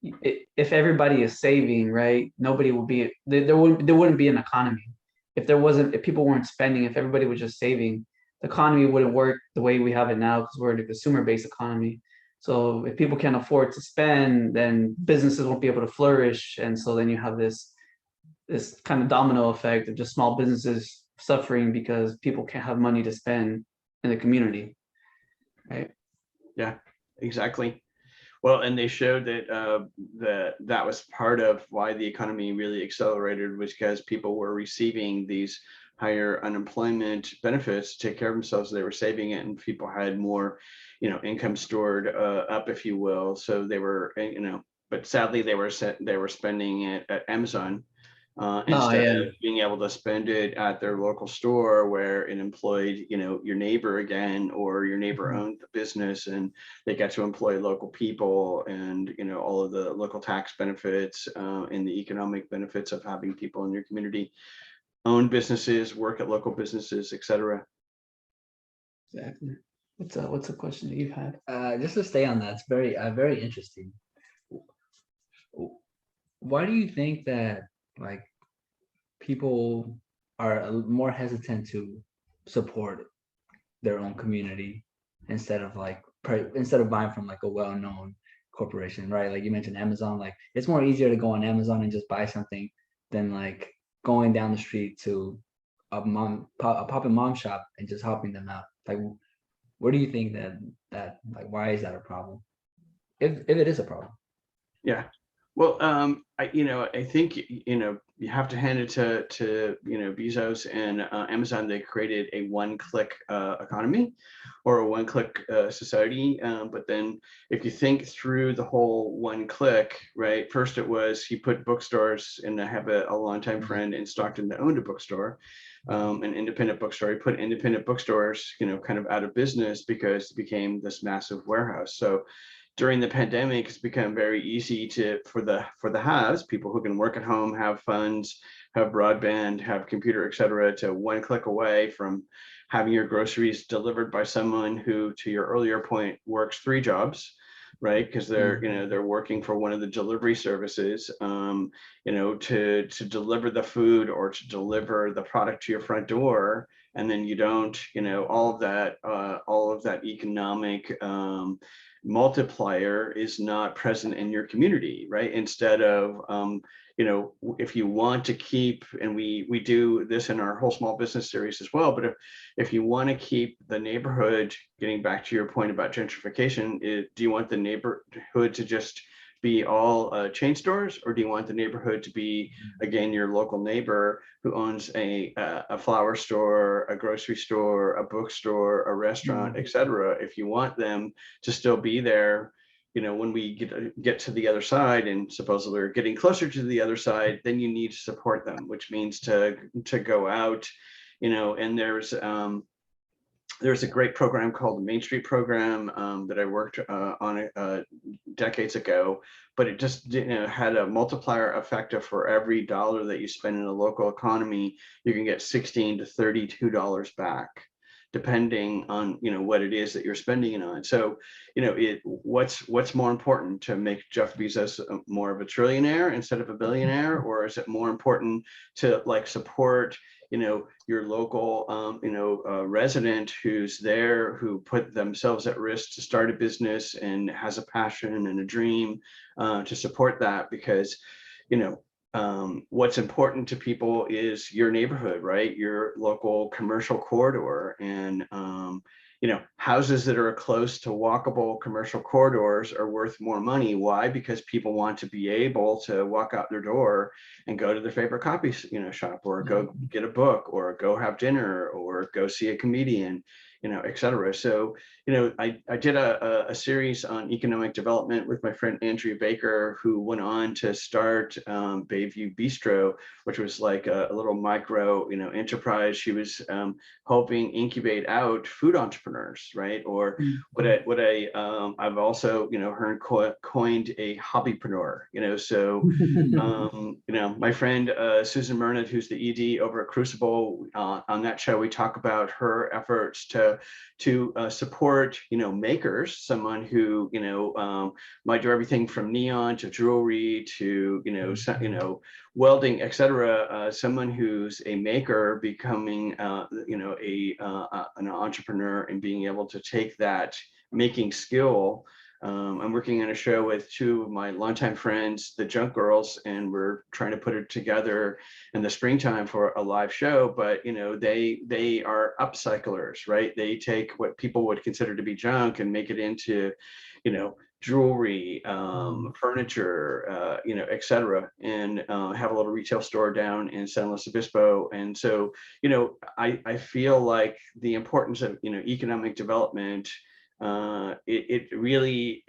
if everybody is saving, right, nobody will be there wouldn't be an economy. If people weren't spending, if everybody was just saving, the economy wouldn't work the way we have it now because we're in a consumer-based economy. So if people can't afford to spend, then businesses won't be able to flourish. And so then you have this kind of domino effect of just small businesses suffering because people can't have money to spend in the community. Right. Yeah, exactly. Well, and they showed that that was part of why the economy really accelerated, was because people were receiving these higher unemployment benefits to take care of themselves. They were saving it, and people had more, income stored up, if you will. So they were, but sadly they were spending it at Amazon instead of being able to spend it at their local store where it employed, your neighbor again, or your neighbor owned the business and they got to employ local people, and, all of the local tax benefits and the economic benefits of having people in your community own businesses, work at local businesses, etc. Exactly. What's a question that you've had? Just to stay on that, it's very interesting. Why do you think that like people are more hesitant to support their own community instead of buying from like a well-known corporation, right? Like you mentioned Amazon, like it's more easier to go on Amazon and just buy something than like going down the street to a pop and mom shop and just helping them out. Like, where do you think that like why is that a problem? If it is a problem. Yeah. Well, I think, you have to hand it to Bezos and Amazon. They created a one-click economy or a one-click society. But then if you think through the whole one-click, right? First it was he put bookstores, and I have a longtime friend in Stockton that owned a bookstore, an independent bookstore. He put independent bookstores, kind of out of business because it became this massive warehouse. So during the pandemic, it's become very easy for the haves, people who can work at home, have funds, have broadband, have computer, et cetera, to one click away from having your groceries delivered by someone who, to your earlier point, works 3 jobs, right? Because they're working for one of the delivery services, to deliver the food or to deliver the product to your front door. And then you don't, all of that economic multiplier is not present in your community, right? Instead of, if you want to keep, and we do this in our whole small business series as well, but if you want to keep the neighborhood, getting back to your point about gentrification, do you want the neighborhood to just be all chain stores, or do you want the neighborhood to be, again, your local neighbor who owns a flower store, a grocery store, a bookstore, a restaurant, et cetera? If you want them to still be there, when we get to the other side, and supposedly we're getting closer to the other side, then you need to support them, which means to go out, and there's a great program called the Main Street program that I worked on decades ago, but it just had a multiplier effect of, for every dollar that you spend in a local economy, you can get $16 to $32 back, depending on what it is that you're spending it on. So what's more important, to make Jeff Bezos more of a trillionaire instead of a billionaire, or is it more important to support your local resident who's there, who put themselves at risk to start a business and has a passion and a dream, to support that? Because what's important to people is your neighborhood, right? Your local commercial corridor. And houses that are close to walkable commercial corridors are worth more money. Why? Because people want to be able to walk out their door and go to their favorite coffee shop, or go get a book, or go have dinner, or go see a comedian, et cetera. So I did a series on economic development with my friend Andrea Baker, who went on to start Bayview Bistro, which was like a little micro enterprise. She was helping incubate out food entrepreneurs, right? Or I've also heard coined a hobbypreneur. So my friend Susan Mernett, who's the ED over at Crucible, on that show we talk about her efforts to support makers, someone who might do everything from neon to jewelry to welding, etc. Someone who's a maker becoming an entrepreneur, and being able to take that making skill. I'm working on a show with 2 of my longtime friends, the Junk Girls, and we're trying to put it together in the springtime for a live show. But they are upcyclers, right? They take what people would consider to be junk and make it into jewelry, furniture, et cetera, and have a little retail store down in San Luis Obispo. And so I feel like the importance of economic development, it really,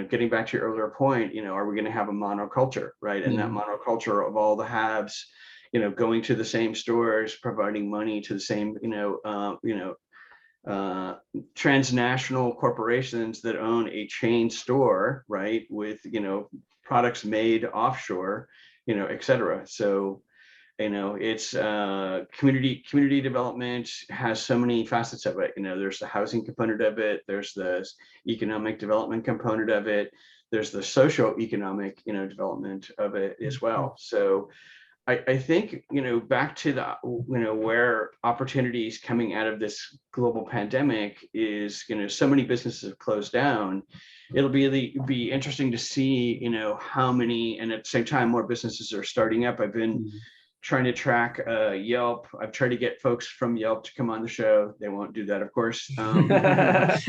getting back to your earlier point, are we going to have a monoculture, right? And that monoculture of all the haves, going to the same stores, providing money to the same, transnational corporations that own a chain store, right? With, products made offshore, et cetera. So, it's community development has so many facets of it. There's the housing component of it, there's the economic development component of it, there's the socio-economic development of it as well. So I think, back to the, where opportunities coming out of this global pandemic is, so many businesses have closed down. It'll be interesting to see, how many, and at the same time, more businesses are starting up. I've been trying to track Yelp. I've tried to get folks from Yelp to come on the show. They won't do that, of course. But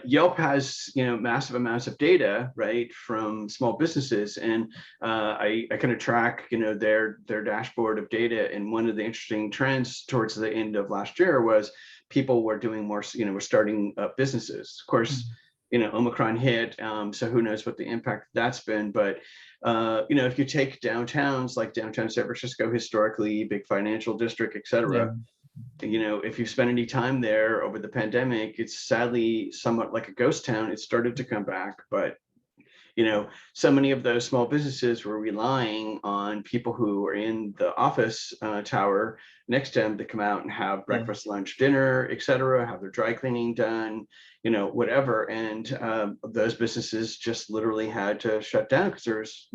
Yelp has, massive amounts of data, right, from small businesses, and I kind of track, their dashboard of data. And one of the interesting trends towards the end of last year was people were doing more, were starting up businesses. Of course, Omicron hit, so who knows what the impact that's been. But if you take downtowns like downtown San Francisco, historically big financial district, et cetera, if you spend any time there over the pandemic, it's sadly somewhat like a ghost town. It started to come back, but so many of those small businesses were relying on people who are in the office tower next to them to come out and have breakfast, lunch, dinner, et cetera, have their dry cleaning done, whatever. And those businesses just literally had to shut down because there's,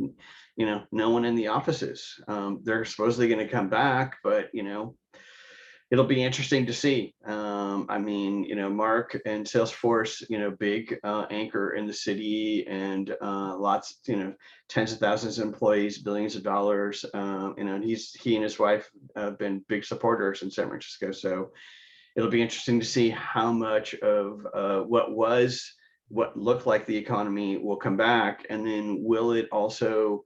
no one in the offices. They're supposedly going to come back, but, it'll be interesting to see. I mean, Mark and Salesforce, big anchor in the city, and lots, tens of thousands of employees, billions of dollars. And he and his wife have been big supporters in San Francisco. So it'll be interesting to see how much of what looked like the economy will come back, and then will there also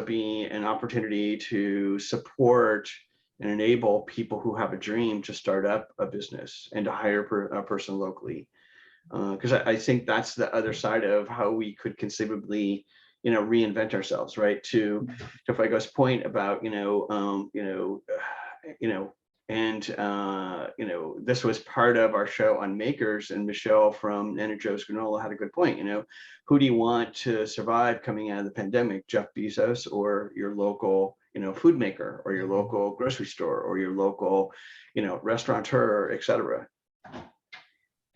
be an opportunity to support and enable people who have a dream to start up a business and to hire a person locally, because I think that's the other side of how we could conceivably, reinvent ourselves, right? To Fuego's point about, this was part of our show on makers, and Michelle from Nana Joe's Granola had a good point. Who do you want to survive coming out of the pandemic? Jeff Bezos or your local food maker, or your local grocery store, or your local restaurateur, etc.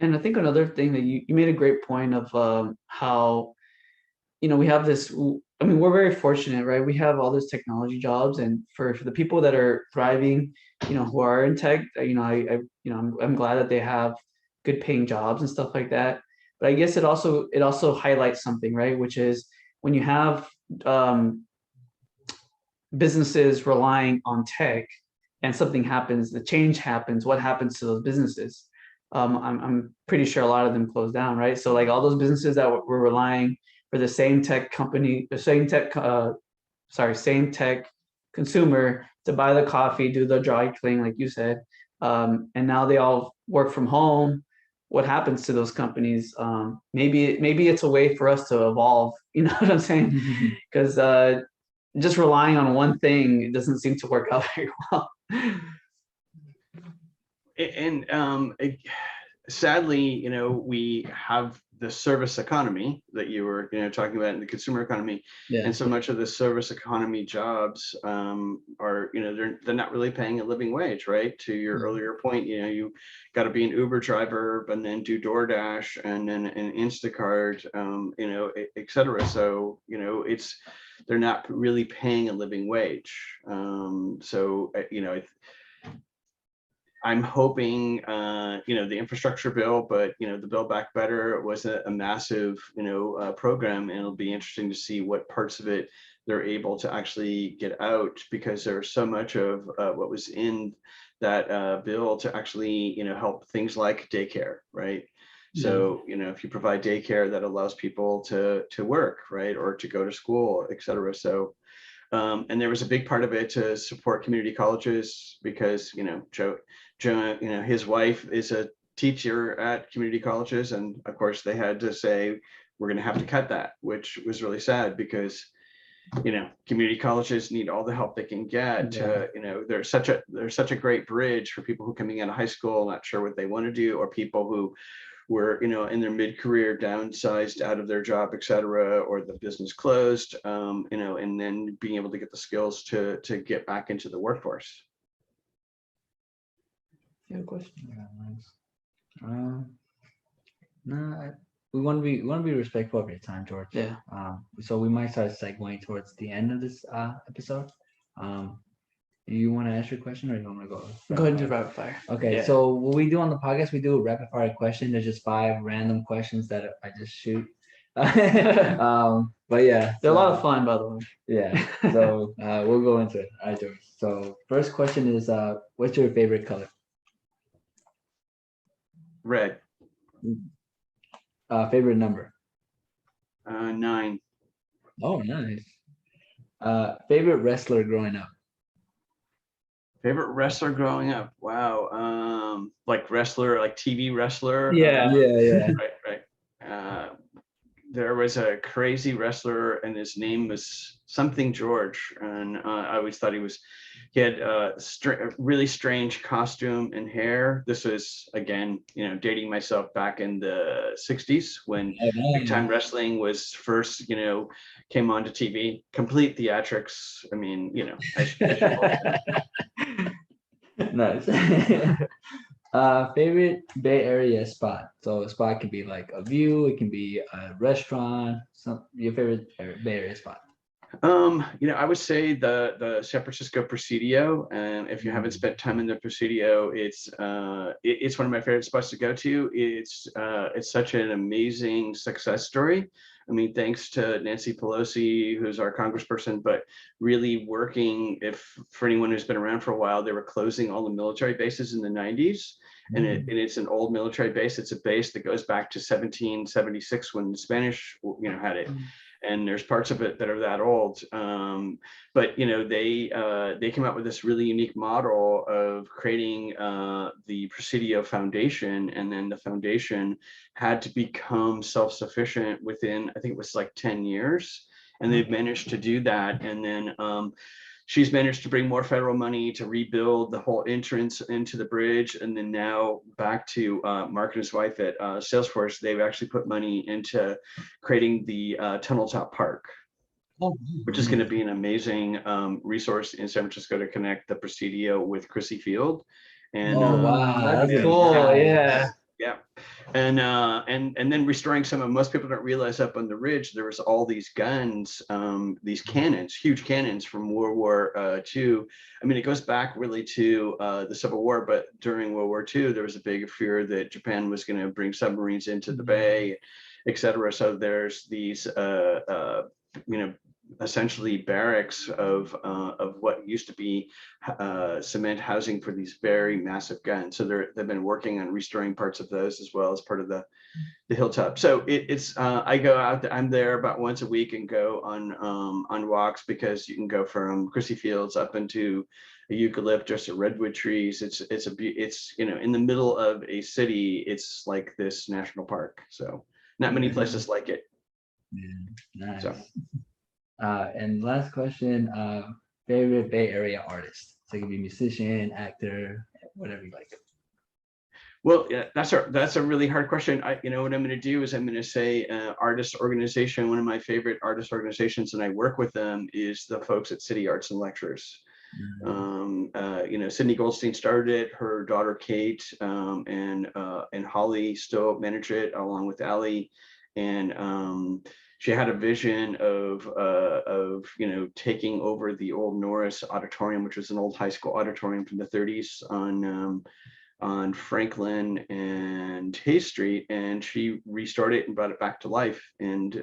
And I think another thing that you made a great point of how we have this. I mean, we're very fortunate, right? We have all these technology jobs, and for the people that are thriving, who are in tech, I'm glad that they have good paying jobs and stuff like that. But I guess it also highlights something, right? Which is when you have businesses relying on tech, and something happens, the change happens, what happens to those businesses? I'm pretty sure a lot of them close down, right? So like all those businesses that were relying for the same tech company, the same tech consumer to buy the coffee, do the dry cleaning, like you said, and now they all work from home. What happens to those companies? Maybe it's a way for us to evolve. You know what I'm saying? Because just relying on one thing, it doesn't seem to work out very well. And sadly, we have the service economy that you were, talking about in the consumer economy, and so much of the service economy jobs are, they're not really paying a living wage, right? To your earlier point, you got to be an Uber driver, and then do DoorDash, and then an Instacart, et cetera. So, they're not really paying a living wage. So, I'm hoping, the infrastructure bill, but, the Build Back Better was a massive, program, and it'll be interesting to see what parts of it they're able to actually get out, because there's so much of what was in that bill to actually, help things like daycare, right? So, if you provide daycare, that allows people to work, right, or to go to school, et cetera. So, and there was a big part of it to support community colleges, because, Joe, his wife is a teacher at community colleges, and of course they had to say, we're going to have to cut that, which was really sad, because, community colleges need all the help they can get. They're such a great bridge for people who are coming out of high school, not sure what they want to do, or people who were, in their mid-career, downsized out of their job, et cetera, or the business closed, and then being able to get the skills to get back into the workforce. You have a question? Yeah, nice. No, we want to be respectful of your time, George. Yeah. So we might start segueing towards the end of this episode. You want to ask your question or you want to go? Go ahead and do rapid fire. Okay, Yeah. so what we do on the podcast, we do a rapid fire question. There's just 5 random questions that I just shoot. But yeah, They're a lot of fun, by the way. yeah. So we'll go into it. All right, George. So first question is, what's your favorite color? Red. Favorite number? 9. Oh, nice. Favorite wrestler growing up? Favorite wrestler growing up? Wow. Like wrestler, like TV wrestler. Yeah. Yeah. Right. There was a crazy wrestler, and his name was something George, and I always thought he had a really strange costume and hair. This was, again, dating myself back in the 60s when big time wrestling was first, came onto TV, complete theatrics. I mean, Nice. Favorite Bay Area spot. So a spot can be like a view, it can be a restaurant, your favorite Bay Area spot. I would say the San Francisco Presidio, and if you haven't spent time in the Presidio, it's one of my favorite spots to go to. It's such an amazing success story. I mean, thanks to Nancy Pelosi, who's our congressperson, but really working, for anyone who's been around for a while, they were closing all the military bases in the 90s. And it's an old military base. It's a base that goes back to 1776 when the Spanish, had it. And there's parts of it that are that old. But they came up with this really unique model of creating the Presidio Foundation, and then the foundation had to become self-sufficient within, I think it was like 10 years, and they've managed to do that. And then she's managed to bring more federal money to rebuild the whole entrance into the bridge. And then now back to Mark and his wife at Salesforce, they've actually put money into creating the Tunnel Top Park, which is going to be an amazing resource in San Francisco to connect the Presidio with Chrissy Field. And wow, that's cool. Yeah. Yeah. And then restoring most people don't realize up on the ridge, there was all these guns, these cannons, huge cannons from World War II. I mean, it goes back really to the Civil War, but during World War II, there was a big fear that Japan was going to bring submarines into the bay, et cetera. So there's these, essentially barracks of what used to be cement housing for these very massive guns. So they've been working on restoring parts of those as well as part of the hilltop. So it's I go out. I'm there about once a week and go on walks, because you can go from Chrissy Fields up into a eucalyptus or redwood trees. It's in the middle of a city. It's like this national park. So not many places like it. Yeah, nice. So. And last question, favorite Bay Area artist. So it could be musician, actor, whatever you like. Well, yeah, that's a really hard question. What I'm going to do is I'm going to say artist organization. One of my favorite artist organizations, and I work with them, is the folks at City Arts and Lectures. Sydney Goldstein started it. Her daughter Kate and Holly still manage it along with Allie, and she had a vision of taking over the old Norris Auditorium, which was an old high school auditorium from the 30s on Franklin and Hayes Street, and she restored it and brought it back to life. And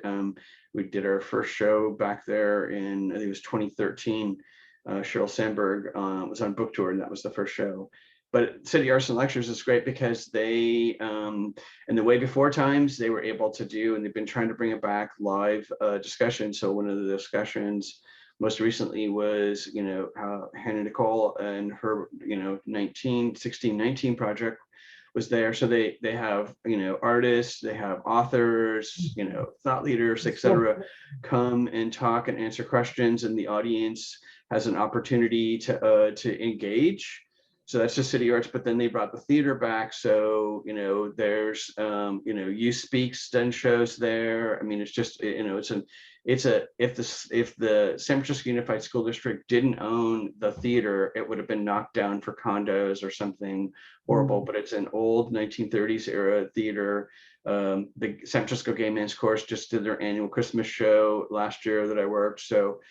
we did our first show back there in, I think it was 2013. Sheryl Sandberg was on book tour, and that was the first show. But City Arts and Lectures is great because they, in the way before times, they were able to do, and they've been trying to bring it back, live discussion. So one of the discussions most recently was, Hannah Nicole and her, 1619 project was there. So they have, artists, they have authors, thought leaders, et cetera, come and talk and answer questions, and the audience has an opportunity to engage. So that's just City Arts, but then they brought the theater back. So, there's, You Speak's done shows there. I mean, it's just, if the San Francisco Unified School District didn't own the theater, it would have been knocked down for condos or something horrible, but it's an old 1930s era theater. The San Francisco Gay Men's Chorus just did their annual Christmas show last year that I worked. So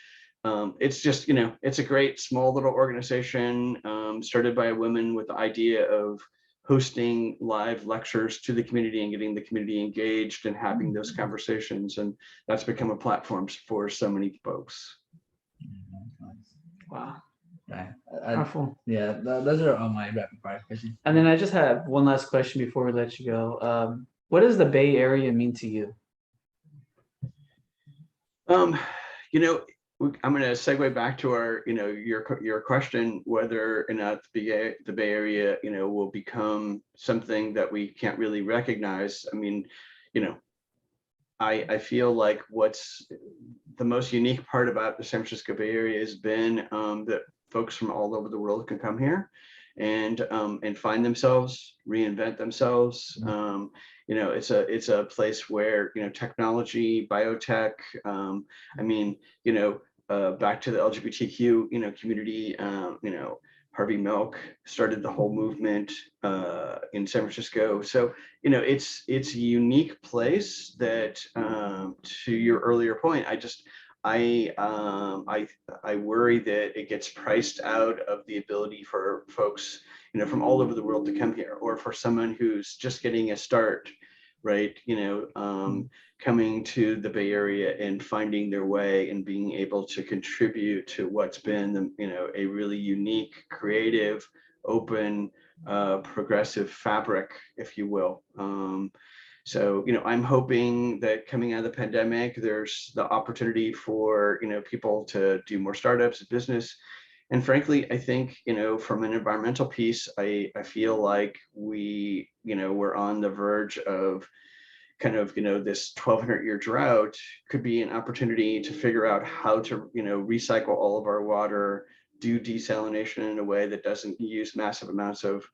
it's just, it's a great small little organization started by a woman with the idea of hosting live lectures to the community and getting the community engaged and having those conversations. And that's become a platform for so many folks. Wow. Right. Powerful. Yeah, those are all my rapid fire questions. And then I just have one last question before we let you go. What does the Bay Area mean to you? I'm going to segue back to our, your question, whether or not the Bay Area, will become something that we can't really recognize. I mean, I feel like what's the most unique part about the San Francisco Bay Area has been that folks from all over the world can come here and find themselves, reinvent themselves. It's a place where, technology, biotech, back to the LGBTQ, community, Harvey Milk started the whole movement in San Francisco. So, it's a unique place that, to your earlier point, I worry that it gets priced out of the ability for folks, from all over the world to come here, or for someone who's just getting a start, right? Coming to the Bay Area and finding their way and being able to contribute to what's been, a really unique, creative, open, progressive fabric, if you will. So, I'm hoping that coming out of the pandemic, there's the opportunity for, people to do more startups, business. And frankly, I think, from an environmental piece, I feel like we're on the verge of kind of, this 1,200-year drought could be an opportunity to figure out how to, recycle all of our water, do desalination in a way that doesn't use massive amounts of,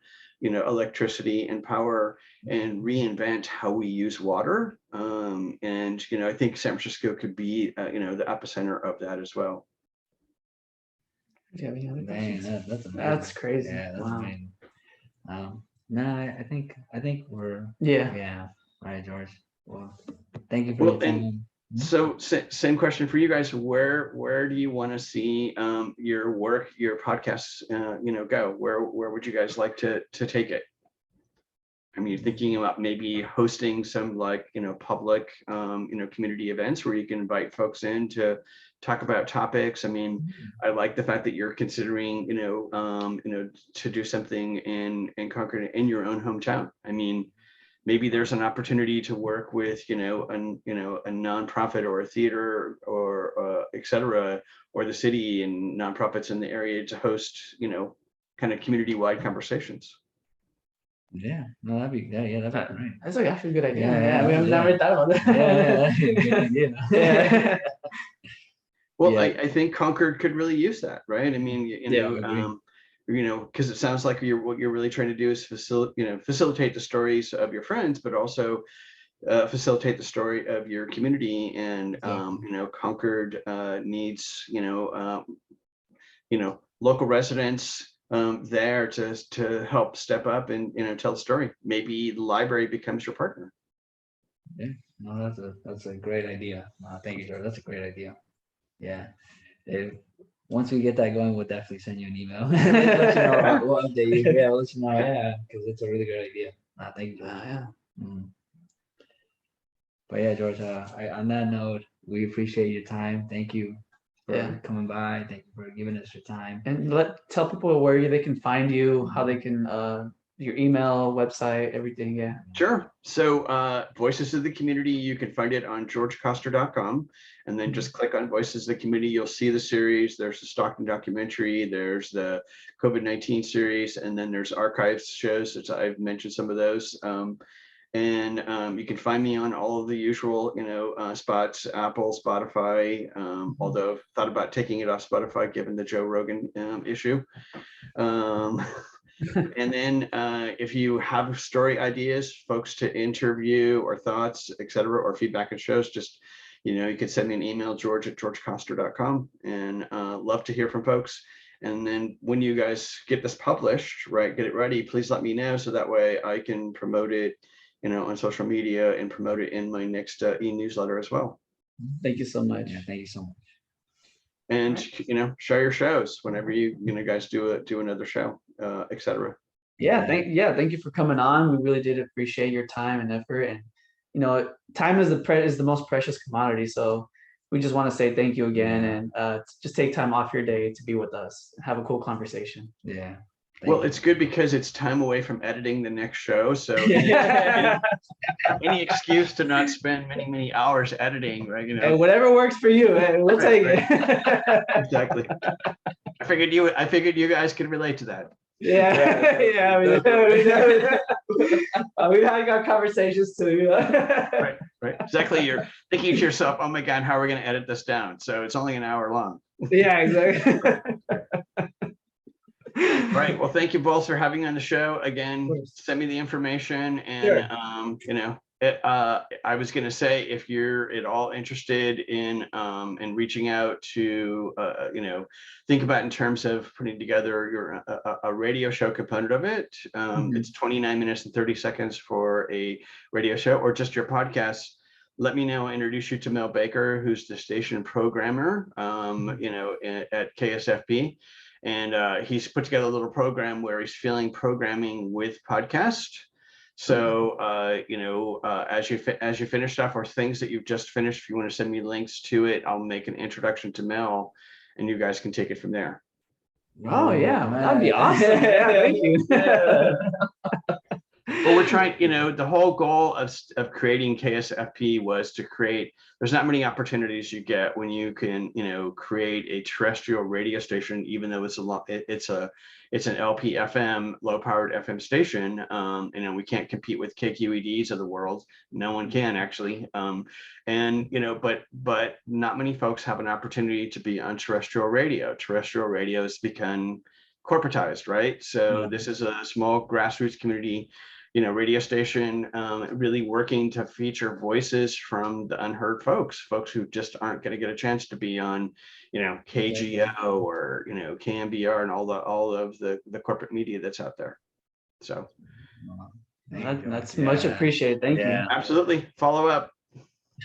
electricity and power, and reinvent how we use water. And, I think San Francisco could be, the epicenter of that as well. Do you have any other Man, questions? that's amazing. That's crazy. Yeah, that's Wow. amazing. No, I think we're Yeah. All right, George. Well, thank you for Well, your time. So same question for you guys. Where do you want to see your work, your podcasts, go? Where would you guys like to take it? I mean, thinking about maybe hosting some public, community events where you can invite folks in to talk about topics. I mean, I like the fact that you're considering, to do something in Concord in your own hometown. I mean, maybe there's an opportunity to work with, a nonprofit or a theater or et cetera, or the city and nonprofits in the area to host, kind of community-wide conversations. Yeah, no, that'd be great. That's like actually a good idea. Yeah, we haven't never thought about that. Yeah, that'd be a good idea. Yeah. Well, Yeah. I think Concord could really use that, right? I mean, because it sounds like what you're really trying to do is facilitate the stories of your friends, but also facilitate the story of your community. And Concord needs local residents there to help step up and tell the story. Maybe the library becomes your partner. Yeah, no, that's a great idea. Thank you, George. That's a great idea. Yeah. Once we get that going, we'll definitely send you an email. Let you know, we'll update you. Yeah, we'll let you know. Yeah, because it's a really great idea. Thank you, George. Yeah. But yeah, George, on that note, we appreciate your time. Thank you for coming by. Thank you for giving us your time. And tell people where they can find you, how they can your email, website, everything. Yeah. Sure. So Voices of the Community, you can find it on georgekoster.com, and then just click on Voices of the Community. You'll see the series. There's the Stockton documentary, there's the COVID-19 series, and then there's archives shows, which I've mentioned some of those. And you can find me on all of the usual, spots, Apple, Spotify, although I've thought about taking it off Spotify given the Joe Rogan issue. And then if you have story ideas, folks to interview or thoughts, et cetera, or feedback on shows, just, you can send me an email, george@georgekoster.com, and love to hear from folks. And then when you guys get this published, right, get it ready, please let me know so that way I can promote it, on social media and promote it in my next e-newsletter as well. Thank you so much. Yeah, thank you so much. and share your shows whenever you guys do another show, etc. Thank you for coming on. We really did appreciate your time and effort, and time is the most precious commodity. So we just want to say thank you again, and just take time off your day to be with us and have a cool conversation. Yeah. Well, it's good because it's time away from editing the next show. So any excuse to not spend many hours editing, right? And whatever works for you, we'll take it. Exactly. I figured you guys could relate to that. Yeah. We've had our conversations too. Right. Exactly. You're thinking to yourself, oh my God, how are we going to edit this down? So it's only an hour long. Yeah, exactly. Right. Well, thank you both for having me on the show. Again, send me the information, and I was going to say, if you're at all interested in reaching out to think about in terms of putting together a radio show component of it. It's 29 minutes and 30 seconds for a radio show, or just your podcast. Let me know. I'll introduce you to Mel Baker, who's the station programmer at KSFP. And he's put together a little program where he's filling programming with podcast. So, as you finish stuff or things that you've just finished, if you want to send me links to it, I'll make an introduction to Mel, and you guys can take it from there. Oh yeah, that'd be awesome. Thank you. Well, we're trying, the whole goal of creating KSFP was to create, there's not many opportunities you get when you can, create a terrestrial radio station, even though it's an LP FM, low powered FM station. We can't compete with KQEDs of the world. No one can actually. But not many folks have an opportunity to be on terrestrial radio. Terrestrial radio has become corporatized, right? So this is a small grassroots community radio station, really working to feature voices from the unheard folks who just aren't going to get a chance to be on, KGO or, KMBR and all of the corporate media that's out there. So that's much appreciated. Thank you. Absolutely. Follow up.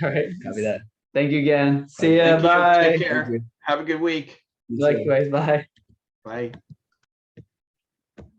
All right. Copy that. Thank you again. See ya. Bye. Take care. Have a good week. Likewise. Bye. Bye.